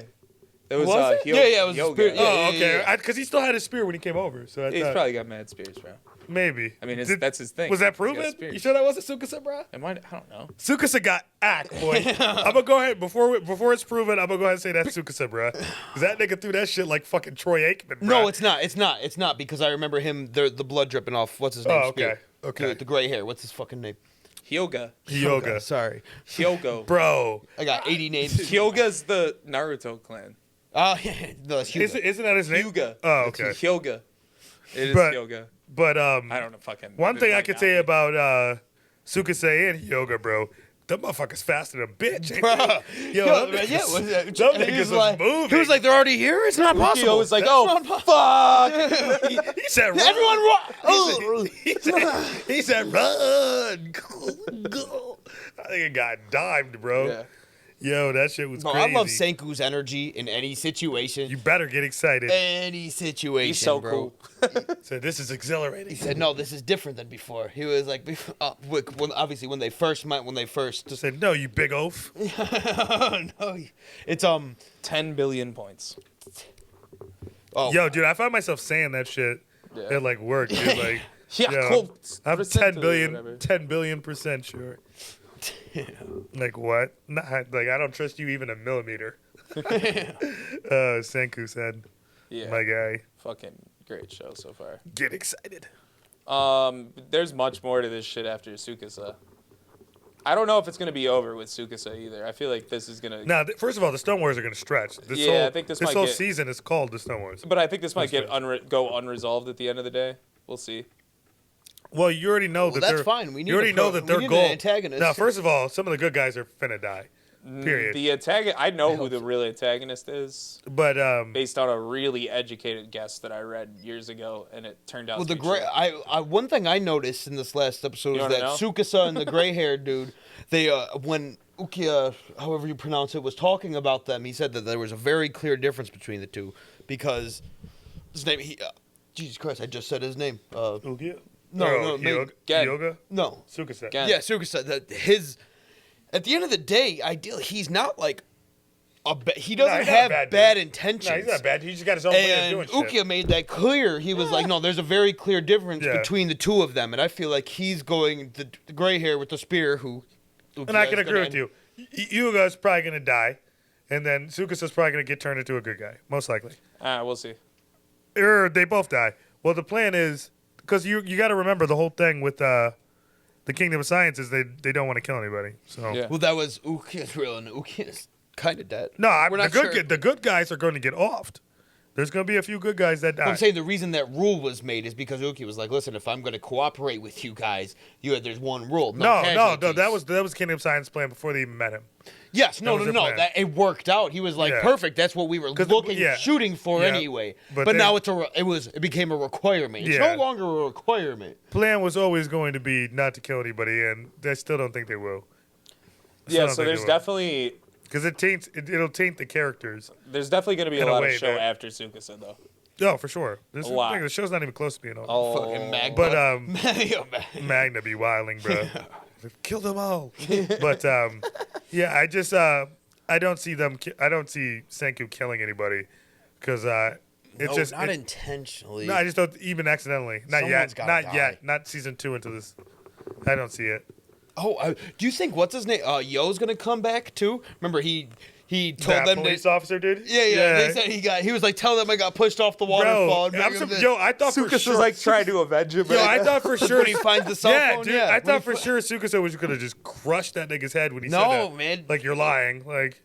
That was, Was it? Hyo- Yeah, it was the Hyoga. spear- yeah. Oh, okay. Because he still had his spear when he came over. So I He's thought, probably got mad spears, bro. maybe. I mean, that's his thing. Was that He's got proven? spears. You sure that wasn't Tsukasa, bro? I don't know. Tsukasa got act, boy. I'm gonna go ahead before it's proven. I'm gonna go ahead and say that's Tsukasa, bro. Because that nigga threw that shit like fucking Troy Aikman, bro. No, it's not. It's not because I remember him. The blood dripping off. What's his name? Oh, okay. Spear. Okay. The gray hair. What's his fucking name? Hyoga. Yoga, Sorry, Hyogo. bro. I got 80 names. Hyoga's the Naruto clan. Oh, yeah. No, it's Hyuga. Isn't that his name? Hyuga. Oh, okay. Hyoga. It is But- Hyoga. But I don't know fucking. one it thing I might could not say be. about Tsukasa and Yoga, bro. Them motherfuckers faster than a bitch. ain't Bro. they? Yo, Yo, them man, yeah, niggas- was that- them he niggas was was like, moving. He was like, they're already here? It's not possible. Hyo was like, That's oh, not fuck. He said, run. Everyone run! Oh. He said, run. Go. I think it got dimed, bro. Yeah. Yo, that shit was Bro, crazy. I love Senku's energy in any situation. You better get excited. Any situation, He's so bro. cool. So this is exhilarating. He said, "No, this is different than before." He was like, obviously when they first met, Just said, no, you big oaf. no, it's 10 billion points. oh, Yo, dude, I find myself saying that shit Yeah. at like work, dude. Like, Yeah, yo, cool. I'm Percent or whatever. 10 billion % sure. Like what? Not like I don't trust you even a millimeter. Senku said, Yeah. my guy, Fucking great show so far. get excited. There's much more to this shit after Tsukasa. I don't know if it's gonna be over with Tsukasa either. I feel like this is gonna. Now, first of all, the Stone Wars are going to stretch. This Yeah, whole, I think this this might whole get- season is called the Stone Wars. But I think this might get That's go unresolved at the end of the day. We'll see. Well, you already know that that's they're fine. We need you already a know pro- that we their need an goal. antagonist. Now, first of all, some of the good guys are finna die. Period. The antagonist. I know who the real antagonist is But based on a really educated guess that I read years ago, and it turned out. well, to the be gray. true. I one thing I noticed in this last episode You is wanna that know? Tsukasa and the gray-haired dude, they when Ukiya, however you pronounce it, was talking about them, he said that there was a very clear difference between the two because his name. Jesus Christ, I just said his name. Ukiya? No, Gen. Yoga? no. Tsukasa. Gen. Yeah, Tsukasa. That his. At the end of the day, ideally, he's not like he doesn't he's not a have bad bad dude. intentions. No, he's not bad. He just got his own way of And doing Ukiya shit. made that clear. He was like, no, there's a very clear difference Yeah. between the two of them. And I feel like he's going the gray hair with the spear who. And I can agree with you. Yuga's probably going to die. And then Tsukasa's probably going to get turned into a good guy. Most likely. We'll see. Or they both die. Well, the plan is... Because you got to remember the whole thing with the Kingdom of Science is they don't want to kill anybody. So Yeah. Well, that was Ukiya's real, and Ukiya's kind of dead. No, We're the not good sure. the good guys are going to get offed. There's going to be a few good guys that die. I'm saying the reason that rule was made is because Ukiya was like, listen, if I'm going to cooperate with you guys, there's one rule. no, casualties. that was Kingdom of Science plan before they even met him. Yes, That no, was no, their no. plan. That it worked out. He was like, Yeah. perfect. That's what we were 'Cause shooting for Yeah. anyway. But But they- now it became a requirement. It's Yeah. no longer a requirement. Plan was always going to be not to kill anybody, and I still don't think they will. Yeah, so there's definitely because it'll taint the characters. going to be In a a lot way of show that- after Tsukasa though. Oh, for sure. A lot. The show's not even close to being over. Oh, Fucking Magma. But Yo, man. Magna be wilding, bro. Kill them all. But yeah, I just I don't see Senku killing anybody because it's No, just not intentionally. no, I just don't even accidentally. Not Someone's yet. gotta Not die. yet. Not season 2 into this. I don't see it. Oh, do you think what's his name? Yo's gonna come back too? Remember he told That them police that. officer, dude. Yeah. They said he was like, tell them I got pushed off the waterfall. Bro, and this. I thought for Tsukasa sure. was like trying to avenge him. Yo, I thought for sure. when he finds the cell Yeah, phone. dude. Yeah, I when thought he for sure Tsukasa was gonna just crush that nigga's head when he said No, that. man. Like you're lying. Like.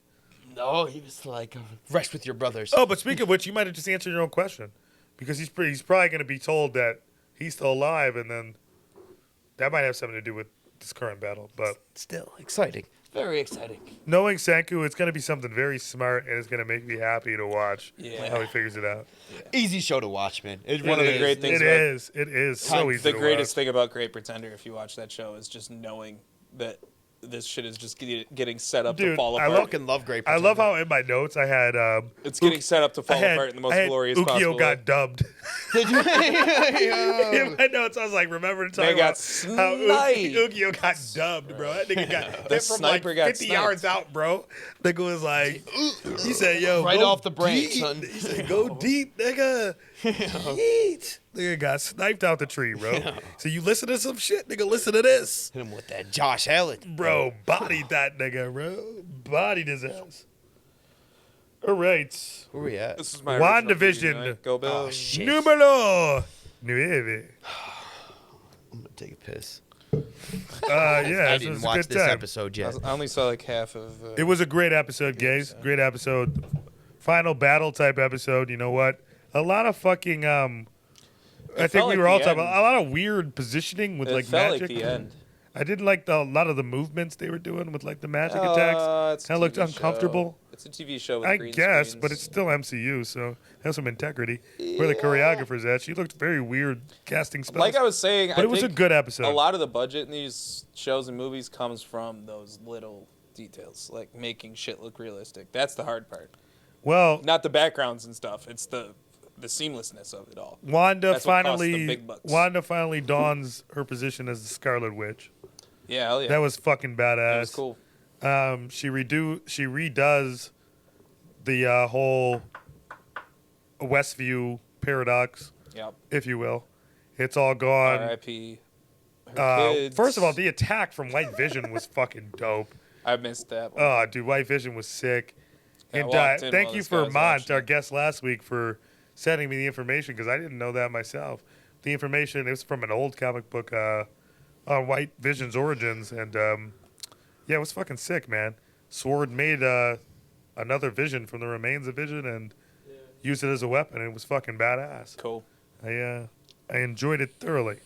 No, he was like, rest with your brothers. Oh, but speaking of which, you might have just answered your own question, because he's probably going to be told that he's still alive, and then that might have something to do with this current battle. But Still exciting. Very exciting. Knowing Senku, it's going to be something very smart, and it's going to make me happy to watch how he figures it out. Easy show to watch, man. It One of the great things. It is so easy. The greatest thing about Great Pretender, if you watch that show, is just knowing that this shit is just getting set up to fall apart. I fucking love Great Pretender. I love how in my notes I had it's getting set up to fall apart in the most glorious possible way. Ukyo got dubbed. Did you? In my notes, I was like, remember to talk about how Ukyo got dubbed, bro. That nigga got hit from like 50 yards out, bro. Nigga was like, he said, yo, right off the branch, deep. son. He said, go deep, nigga. Yeet. Nigga got sniped out the tree, bro. So you listen to some shit, nigga, listen to this. Hit him with that Josh Allen. Bro, bodied that nigga, bro. Bodied his ass. All right. Where we at? This is my Wandavision. Go Bill. Oh, shit. Numero 9. I'm gonna take a piss. Yeah, I didn't watch this episode yet. I only saw like half of. It was a great episode, guys. Great episode. Final battle type episode. You know what? A lot of fucking. I think we were all talking about a lot of weird positioning with like magic. Like the end. I didn't like a lot of the movements they were doing with like the magic attacks. Kind of looked uncomfortable. It's a TV show with I green guess, screens. but it's still MCU, so it has some integrity. Where the choreographer's at, she looked very weird casting spells. Like I was saying, but it was a good episode. A lot of the budget in these shows and movies comes from those little details, like making shit look realistic. That's the hard part. Well, not the backgrounds and stuff. It's the seamlessness of it all. Wanda finally dons her position as the Scarlet Witch. Yeah, hell yeah. That was fucking badass. That was cool. She redoes the whole Westview paradox, if you will. It's all gone. R.I.P. Kids. First of all, the attack from White Vision was fucking dope. I missed that one. Oh, dude, White Vision was sick. And thank you for Mont, our guest last week, for sending me the information, because I didn't know that myself. The information is from an old comic book on White Vision's origins, and yeah, it was fucking sick, man. Sword made another Vision from the remains of Vision and used it as a weapon. It was fucking badass. Cool. I enjoyed it thoroughly.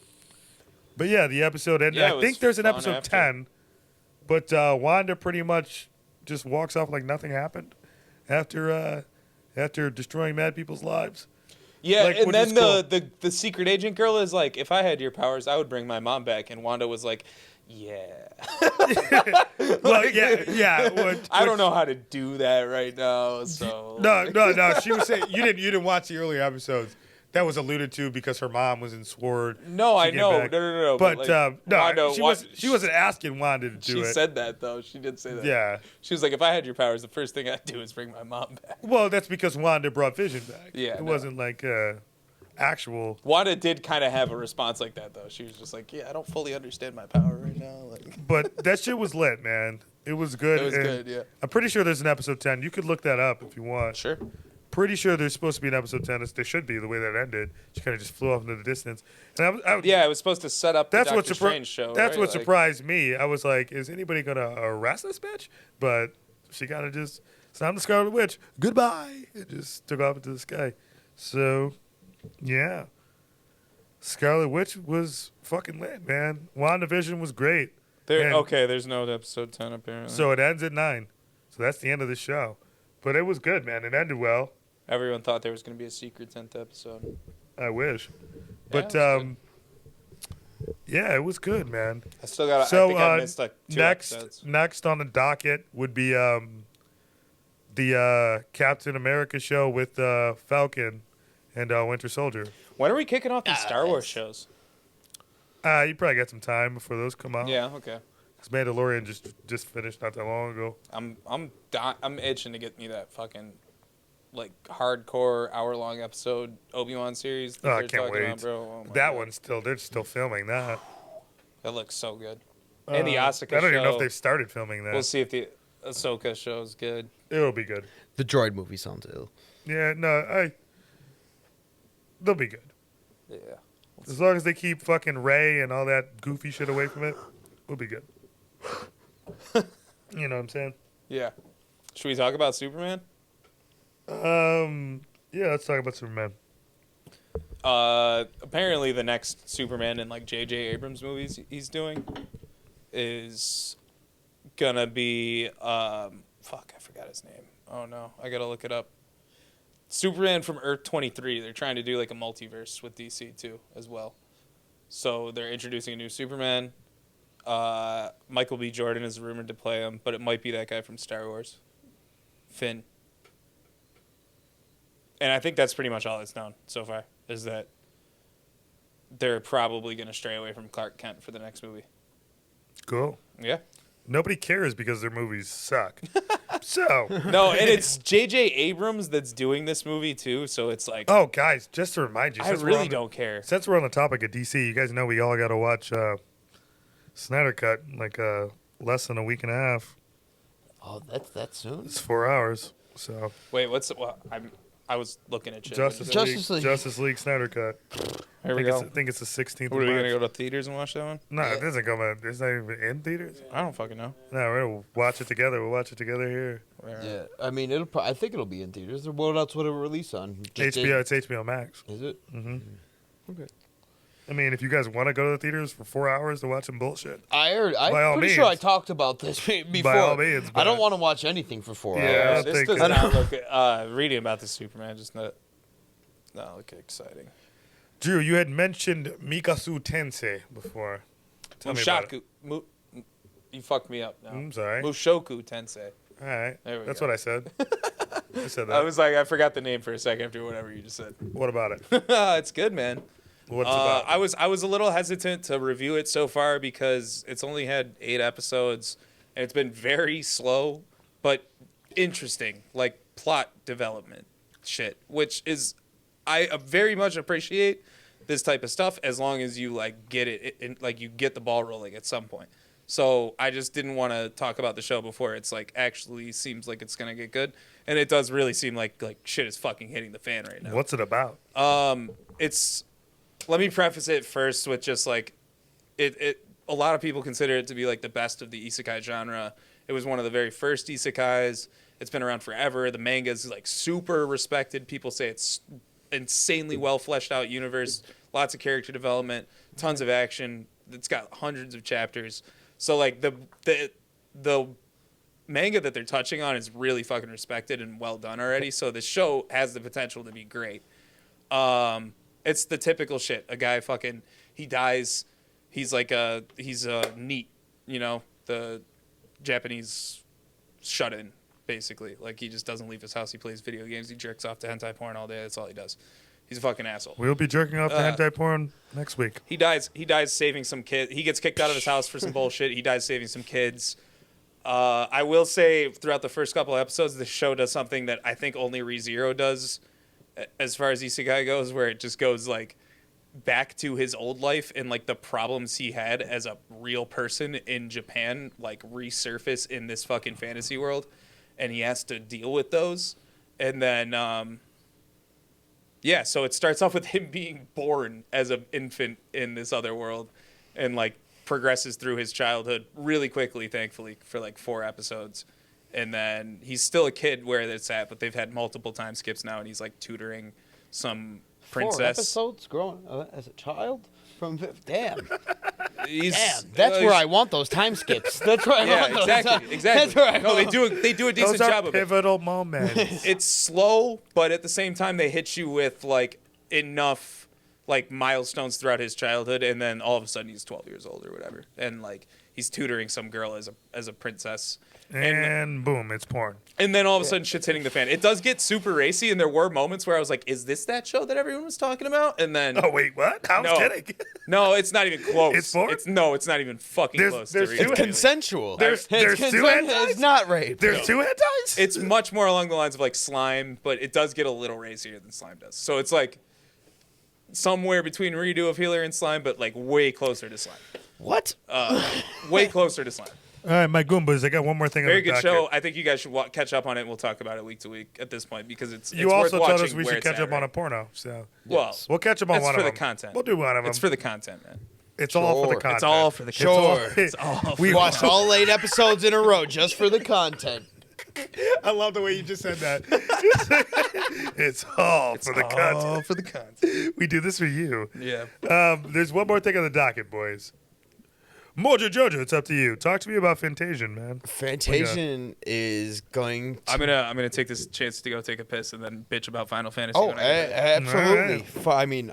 But yeah, the episode ended. I think there's an episode 10, but Wanda pretty much just walks off like nothing happened after destroying mad people's lives. Yeah, like, and then the secret agent girl is like, if I had your powers, I would bring my mom back. And Wanda was like, yeah. Well, yeah. I don't know how to do that right now. So no. She was saying you didn't watch the earlier episodes. That was alluded to because her mom was in Sword. No, I know. No. But like, no, she wasn't asking Wanda to do it. She said that though. She did say that. Yeah. She was like, if I had your powers, the first thing I'd do is bring my mom back. Well, that's because Wanda brought Vision back. Yeah. It wasn't like actual. Wanda did kind of have a response like that though. She was just like, yeah, I don't fully understand my power right now. Like. But that shit was lit, man. It was good. It was good, yeah. I'm pretty sure there's an episode 10. You could look that up if you want. Sure. Pretty sure there's supposed to be an episode 10. There should be, the way that ended. She kind of just flew off into the distance. And it was supposed to set up the Doctor Strange show. That's right? what surprised me. I was like, is anybody going to arrest this bitch? But she kind of just, so I'm the Scarlet Witch. Goodbye. It just took off into the sky. So, yeah. Scarlet Witch was fucking lit, man. WandaVision was great. There's no episode 10 apparently. So it ends at 9. So that's the end of the show. But it was good, man. It ended well. Everyone thought there was going to be a secret 10th episode. I wish. But, yeah, it was good, man. I still got I think I missed like 2 episodes. Next on the docket would be the Captain America show with Falcon and Winter Soldier. When are we kicking off these Star Wars shows? You probably got some time before those come out. Yeah, okay. Because Mandalorian just finished not that long ago. I'm itching to get me that fucking like hardcore hour-long episode Obi-Wan series. Oh, I can't wait. About, bro. Oh that one's they're still filming that. That looks so good. And the Asuka show. I don't even know if they've started filming that. We'll see if the Ahsoka show is good. It'll be good. The droid movie sounds ill. Yeah, no, they'll be good. Yeah. As long as they keep fucking Rey and all that goofy shit away from it, we'll be good. You know what I'm saying? Yeah. Should we talk about Superman? Yeah, let's talk about Superman. Apparently the next Superman in like J.J. Abrams movies he's doing is gonna be fuck, I forgot his name. Oh no, I gotta look it up. Superman from Earth 23. They're trying to do like a multiverse with DC too as well. So they're introducing a new Superman. Michael B. Jordan is rumored to play him, but it might be that guy from Star Wars, Finn. And I think that's pretty much all that's known so far, is that they're probably going to stray away from Clark Kent for the next movie. Cool. Yeah. Nobody cares because their movies suck. So. No, and it's J.J. Abrams that's doing this movie, too, so it's like... Oh, guys, just to remind you. I really don't care. Since we're on the topic of DC, you guys know we all got to watch Snyder Cut in like less than a week and a half. Oh, that's that soon? It's 4 hours, so... Wait, I was looking at shit. Justice League Snyder Cut. Here we go. I think it's the 16th What, are of we March. going to go to theaters and watch that one? No, it doesn't come out. It's not even in theaters. I don't fucking know. No, we're going to watch it together. We'll watch it together here. Yeah, I mean, I think it'll be in theaters. What else would it release on? HBO, it's HBO Max. Is it? Mm-hmm. Okay. I mean, if you guys want to go to the theaters for 4 hours to watch some bullshit. I'm all pretty sure I means. talked about this before. By all means, I don't but- want to watch anything for 4 Yeah, hours. I This think does that- not look... reading about the Superman just not look exciting. Drew, you had mentioned Mushoku Tensei before. Tell me about it. Mushoku... You fucked me up now. I'm sorry. Mushoku Tensei. All right. There we That's go. what I said. I said that. I was like, I forgot the name for a second after whatever you just said. What about it? It's good, man. What's it about? I was a little hesitant to review it so far because it's only had 8 episodes and it's been very slow but interesting, like plot development shit, which is I very much appreciate this type of stuff as long as you like get it like you get the ball rolling at some point. So I just didn't want to talk about the show before it's like actually seems like it's gonna get good, and it does really seem like shit is fucking hitting the fan right now. What's it about? It's let me preface it first with just like it a lot of people consider it to be like the best of the isekai genre. It was one of the very first isekais. It's been around forever. The manga is like super respected. People say it's insanely well fleshed out universe, lots of character development, tons of action. It's got hundreds of chapters. So like the manga that they're touching on is really fucking respected and well done already. So the show has the potential to be great. It's the typical shit. A guy fucking he dies. He's a NEET, you know, the Japanese shut-in, basically. Like he just doesn't leave his house. He plays video games. He jerks off to hentai porn all day. That's all he does. He's a fucking asshole. We'll be jerking off to hentai porn next week. He dies saving some kid. He gets kicked out of his house for some bullshit. He dies saving some kids. I will say throughout the first couple of episodes, the show does something that I think only ReZero does as far as isekai goes, where it just goes like back to his old life and like the problems he had as a real person in Japan like resurface in this fucking fantasy world, and he has to deal with those. And then yeah, so it starts off with him being born as an infant in this other world and like progresses through his childhood really quickly, thankfully, for like 4 episodes. And then he's still a kid where it's at, but they've had multiple time skips now, and he's like tutoring some princess. 4 episodes growing as a child? Damn. He's, That's where I want those time skips. That's where I want those. Exactly. That's where I No, they want. do a decent Those are job of it. pivotal moments. It's slow, but at the same time, they hit you with like enough like milestones throughout his childhood, and then all of a sudden he's 12 years old or whatever, and like he's tutoring some girl as a princess. And boom, it's porn. And then all of a sudden, shit's hitting the fan. It does get super racy, and there were moments where I was like, "Is this that show that everyone was talking about?" And then, Oh wait, what? I was No. kidding. no, it's not even close. It's porn? It's not even fucking There's- close. there's to two really. It's consensual. There's two hentais? It's not rape. There's 2 hentais? It's much more along the lines of like slime, but it does get a little racier than slime does. So it's like somewhere between redo of Healer and slime, but like way closer to slime. What? Way closer to slime. All right, my Goombas, I got one more thing Very on the good docket. show. I think you guys should catch up on it, and we'll talk about it week to week at this point because it's You worth also told us watching we where should it's catch at, up on right? a porno, so Well, we'll catch up on it's one for of the them. content. We'll do one of them. It's for the content, man. It's all for the Sure. content. It's all for the Sure. content. It's all We We watched all 8 episodes in a row just for the content. I love the way you just said that. It's all for the content. all for the content. We do this for you. Yeah. There's one more thing on the docket, boys. Mojo Jojo, it's up to you. Talk to me about Fantasian, man. Fantasian is going to... I'm gonna take this chance to go take a piss and then bitch about Final Fantasy. Oh, when I get back. absolutely. I mean,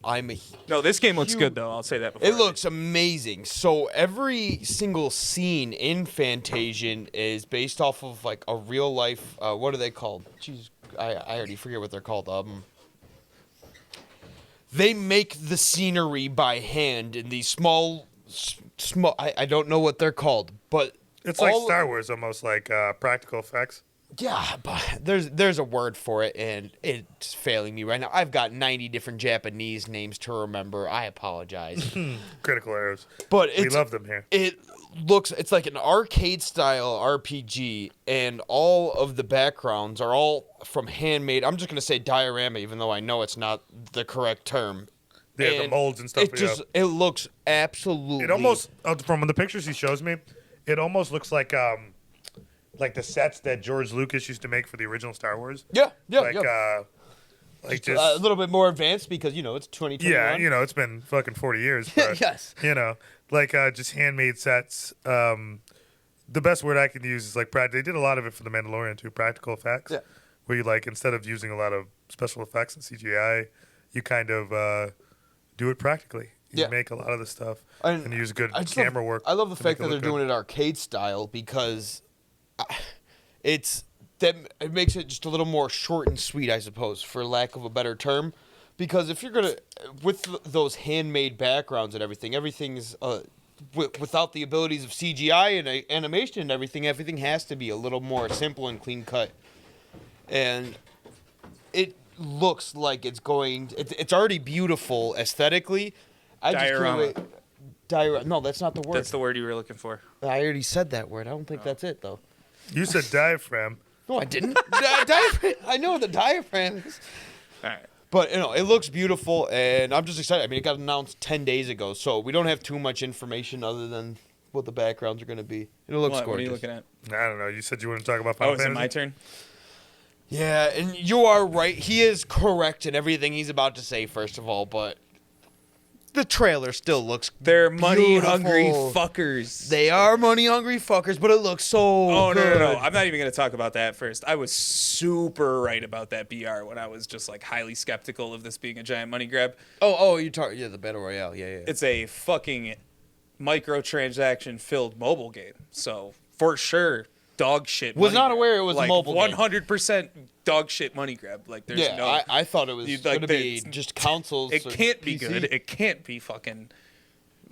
I'm a... No, this game looks good, though. I'll say that before. It looks amazing. So every single scene in Fantasian is based off of, like, a real-life... what are they called? Jeez, I already forget what they're called. They make the scenery by hand in these small... I don't know what they're called, but... It's like Star Wars, almost like practical effects. Yeah, but there's a word for it, and it's failing me right now. I've got 90 different Japanese names to remember. I apologize. Critical errors. But we love them here. It's like an arcade-style RPG, and all of the backgrounds are all from handmade. I'm just going to say diorama, even though I know it's not the correct term. Yeah, the molds and stuff. It looks absolutely... It almost, from the pictures he shows me, it almost looks like the sets that George Lucas used to make for the original Star Wars. Yeah. Like just a little bit more advanced because, it's 2021. Yeah, it's been fucking 40 years. But, yes. Just handmade sets. The best word I can use is like they did a lot of it for The Mandalorian too, practical effects. Yeah. Where you instead of using a lot of special effects and CGI, you kind of do it practically. You make a lot of the stuff and use good camera work. I love the fact that they're doing it arcade style because it makes it just a little more short and sweet, I suppose, for lack of a better term. Because if you're gonna with those handmade backgrounds and everything's without the abilities of CGI and animation and everything has to be a little more simple and clean cut. And it looks like it's already beautiful aesthetically. Diorama. No, that's not the word. That's the word you were looking for. I already said that word. I don't think that's it, though. You said diaphragm. No, I didn't. Diaphragm. I know what the diaphragm is. All right. But, it looks beautiful, and I'm just excited. I mean, it got announced 10 days ago, so we don't have too much information other than what the backgrounds are going to be. It looks gorgeous. What are you looking at? I don't know. You said you want to talk about Final Is it Fantasy? my turn? Yeah, and you are right. He is correct in everything he's about to say, first of all, but the trailer still looks They're money-hungry beautiful. fuckers. They are money-hungry fuckers, but it looks so good. No. I'm not even going to talk about that first. I was super right about that BR when I was just, highly skeptical of this being a giant money grab. Oh, you're talking... Yeah, the Battle Royale. Yeah. It's a fucking microtransaction-filled mobile game. So, for sure, dog shit Was money not grab. aware it was a mobile game. 100% dog shit money grab. There's no... I thought it was going to be just consoles. It can't be PC. good. It can't be fucking...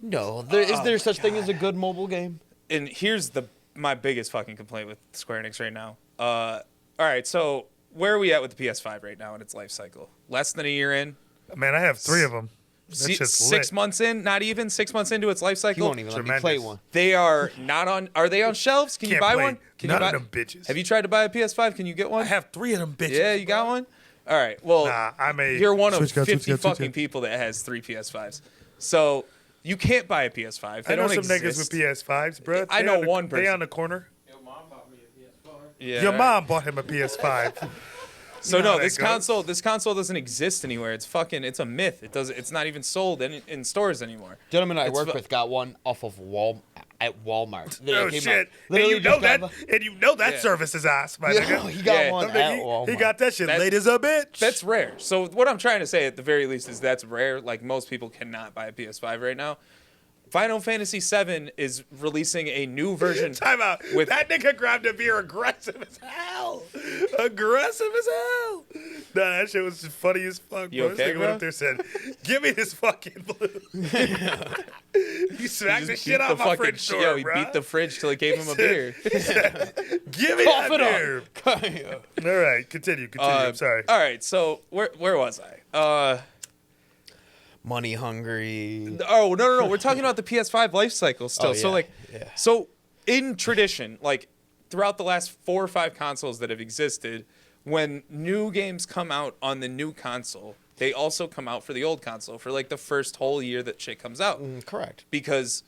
No. Is there such thing as a good mobile game? And here's my biggest fucking complaint with Square Enix right now. All right, so where are we at with the PS5 right now in its life cycle? Less than a year in? Man, I have 3 of them. That shit's 6 lit. months in? Not even 6 months into its life You cycle? won't even let me play one. They are not on... Are they on shelves? Can you Can't buy play one? Can none you buy, of them bitches. Have you tried to buy a PS5? Can you get one? I have 3 of them bitches. Yeah, you got one? All right, well, you're one of 50 fucking people that has 3 PS5s. So you can't buy a PS5. They I know don't some exist. niggas with PS5s, bro. I know one person. They on the corner. Your mom bought me a PS4. Yeah. Your mom bought him a PS5. So You know no, how this that goes. console doesn't exist anywhere. It's a myth. It's not even sold in stores anymore. Gentleman I It's work fu- with got one off of at Walmart. They Oh came shit! out. Literally just got And you know that Yeah. service is ass, my Yeah, nigga. he got Yeah. one I mean, at Walmart. he got that shit That- late as a bitch. That's rare. So what I'm trying to say at the very least is that's rare. Most people cannot buy a PS5 right now. Final Fantasy VII is releasing a new version. Time out. With- That nigga grabbed a beer aggressive as hell. Aggressive as hell. Nah, that shit was funny as fuck, You bro. okay, This nigga bro? went up there and said, "Give me this fucking blue." He smacked the Just shit beat out of my fucking fridge door, Yo, he bro. beat the fridge till it gave him a beer. Give me Cough that it beer. All right, continue. I'm sorry. All right, so where was I? Money hungry. Oh no! We're talking about the PS5 life cycle still. Oh, So yeah. so in tradition, throughout the last 4 or 5 consoles that have existed, when new games come out on the new console, they also come out for the old console for the first whole year that shit comes out. Correct. Because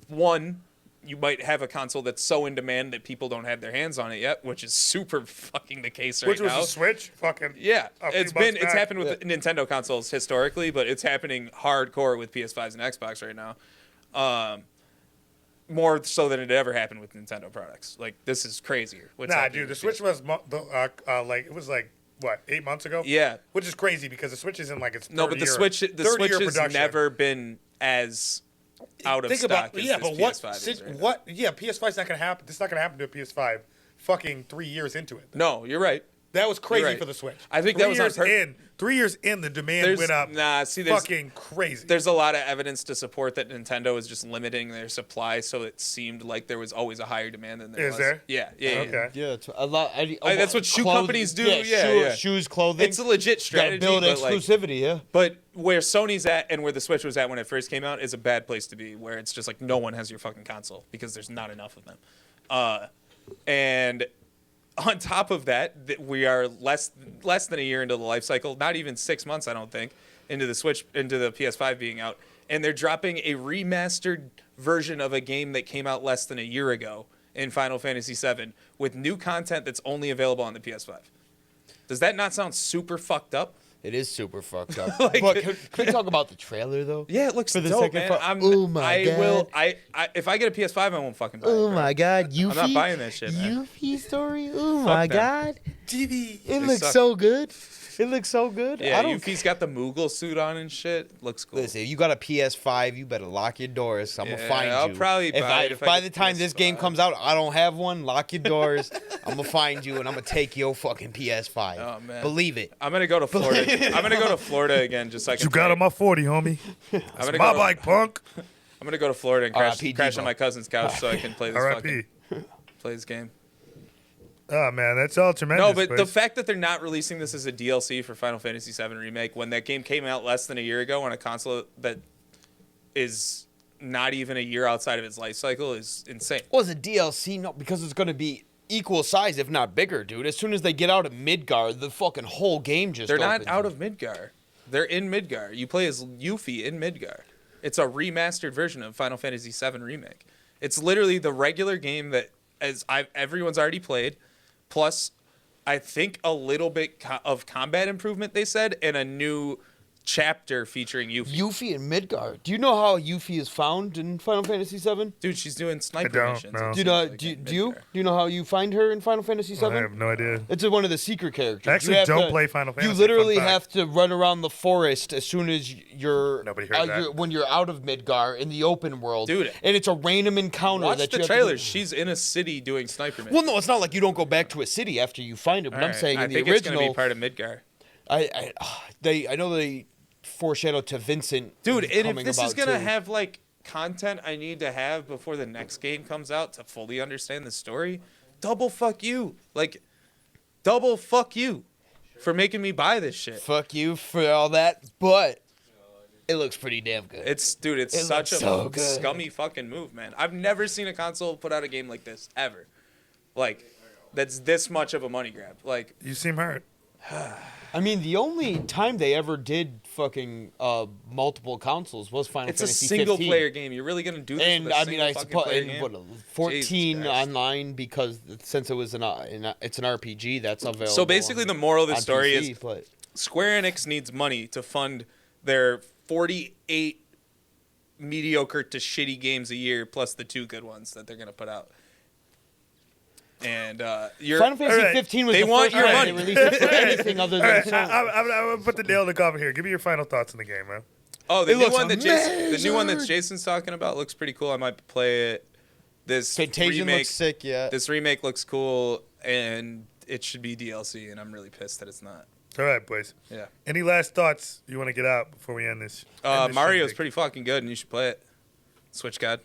one, you might have a console that's so in demand that people don't have their hands on it yet, which is super fucking the case right Which was now. a Switch? Fucking. Yeah, a few it's months back. happened with Nintendo consoles historically, but it's happening hardcore with PS5s and Xbox right now. more so than it ever happened with Nintendo products. Like, this is crazier. Nah, dude, the Switch was it was like what, 8 months ago? Yeah, which is crazy because the Switch isn't like its no, but the Switch has never been as out of Think stock. About, as yeah, this but what? PS5 is right now. What? Yeah, PS5's not gonna happen. This is not gonna happen to a PS5. Fucking 3 years into it. No, you're right. That was crazy right. for the Switch. I think that was on 3 years in, the demand went up. Fucking crazy. There's a lot of evidence to support that Nintendo is just limiting their supply, so it seemed like there was always a higher demand than there was. Is there? Yeah. Okay. Yeah, it's a lot. That's what shoe companies do. Yeah. Shoes, clothing. It's a legit strategy. Build but exclusivity, yeah. But where Sony's at and where the Switch was at when it first came out is a bad place to be, where it's just like no one has your fucking console because there's not enough of them. And on top of that, we are less than a year into the life cycle, not even 6 months, I don't think, into the PS5 being out, and they're dropping a remastered version of a game that came out less than a year ago in Final Fantasy VII with new content that's only available on the PS5. Does that not sound super fucked up? It is super fucked up. Like, but can we talk about the trailer though? Yeah, it looks For the dope, second man. part? I God. will. If I get a PS5, I won't fucking buy it. Oh bro. my God, Yuffie! I'm not buying that shit, man. Yuffie story. Oh Fuck my them. God, TV. it They looks suck. so good. It looks so good. Yeah, I don't. Yuffie's got the Moogle suit on and shit. Looks cool. Listen, if you got a PS5, you better lock your doors. I'm gonna Yeah, find I'll you. probably buy it if if I by get the time this game PS5. comes out, I don't have one. Lock your doors. I'm gonna find you and I'm gonna take your fucking PS5. Oh, man. Believe it. I'm gonna go to Florida. I'm gonna go to Florida again, just so I can. You got on my 40, homie. I'm gonna My go bike, punk. I'm gonna go to Florida and R.I.P. crash Devo. on my cousin's couch so I can play this R.I.P. play this game. Oh man, that's all tremendous. No, but the boys. fact that they're not releasing this as a DLC for Final Fantasy VII Remake when that game came out less than a year ago on a console that is not even a year outside of its life cycle is insane. Well, it's a DLC, no, because it's gonna be equal size, if not bigger, dude. As soon as they get out of Midgard, the fucking whole game just They're not opens. out of Midgar. They're in Midgar. You play as Yuffie in Midgar. It's a remastered version of Final Fantasy VII Remake. It's literally the regular game that everyone's already played, plus I think a little bit of combat improvement, they said, and a new chapter featuring Yuffie. Yuffie in Midgard. Do you know how Yuffie is found in Final Fantasy VII? Dude, she's doing sniper don't missions. know. and Do you shit, know? like, Do in you? Midgar. Do you know how you find her in Final Fantasy VII? I have no idea. It's one of the secret characters. I actually You have don't to- play Final Fantasy, You literally fun fact. have to run around the forest as soon as you're, Nobody heard that. when you're out of Midgar in the open world. Dude. And it's a random encounter. Watch that the you have to trailers. do- She's in a city doing sniper missions. Well, no, it's not like you don't go back to a city after you find it. But I'm Alright, saying I in the think it's gonna original, be part of Midgar. I know they foreshadowed to Vincent. Dude, and if coming this is about, gonna too. have like content I need to have before the next game comes out to fully understand the story, double fuck you. Like, double fuck you for making me buy this shit. Fuck you for all that, but it looks pretty damn good. It's It such a looks so good. scummy fucking move, man. I've never seen a console put out a game like this ever. Like, that's this much of a money grab. Like, You seem hurt. I mean, the only time they ever did fucking multiple consoles was Final it's a Fantasy single 15. player game. You're really gonna do this And with a I mean, single I fucking suppose player and game? what 14 Jesus Christ. online because since it was it's an RPG that's available. So basically, the moral of the on story PC, is but Square Enix needs money to fund their 48 mediocre to shitty games a year, plus the 2 good ones that they're gonna put out. And Final Fantasy Alright. 15 was They the want first your time money. they released it for anything other All than right, Sony. I'm gonna put the nail in the coffin here. Give me your final thoughts on the game, man. oh, the It new looks one that the new one that amazing. Jason's talking about looks pretty cool. I might play it. This Contagion remake, looks sick, yeah. This remake looks cool, and it should be DLC. And I'm really pissed that it's not. All right, boys. Yeah. Any last thoughts you want to get out before we end this? end this Mario's shit? pretty fucking good, and you should play it. Switch God.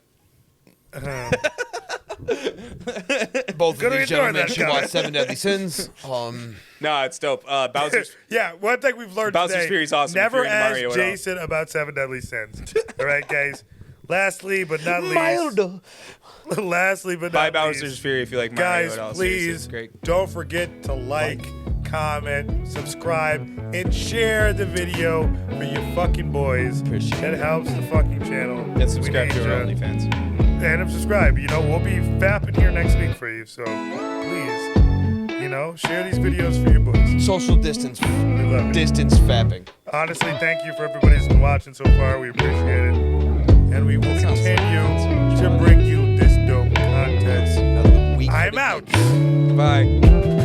Both Good of to these enjoy gentlemen that, should guy. watch Seven Deadly Sins. No, it's dope. Bowser's Yeah, one thing we've learned Bowser's today, Fury is awesome if never you're into ask Mario at all. Jason about Seven Deadly Sins. All right, guys. Lastly but not least, Mild. lastly but Buy not Bowser's least, Fury if you like Mario guys, at all. Seriously, please it's great. don't forget to like, comment, subscribe, and share the video for your fucking boys. Appreciate That it. helps the fucking channel. And subscribe We to need our ya. OnlyFans. And subscribe. You know, we'll be fapping here next week for you. So please, share these videos for your boys. Social distance. We love it. Distance fapping. Honestly, thank you for everybody who's been watching so far. We appreciate it. And we will continue to bring you this I'm out. Bye.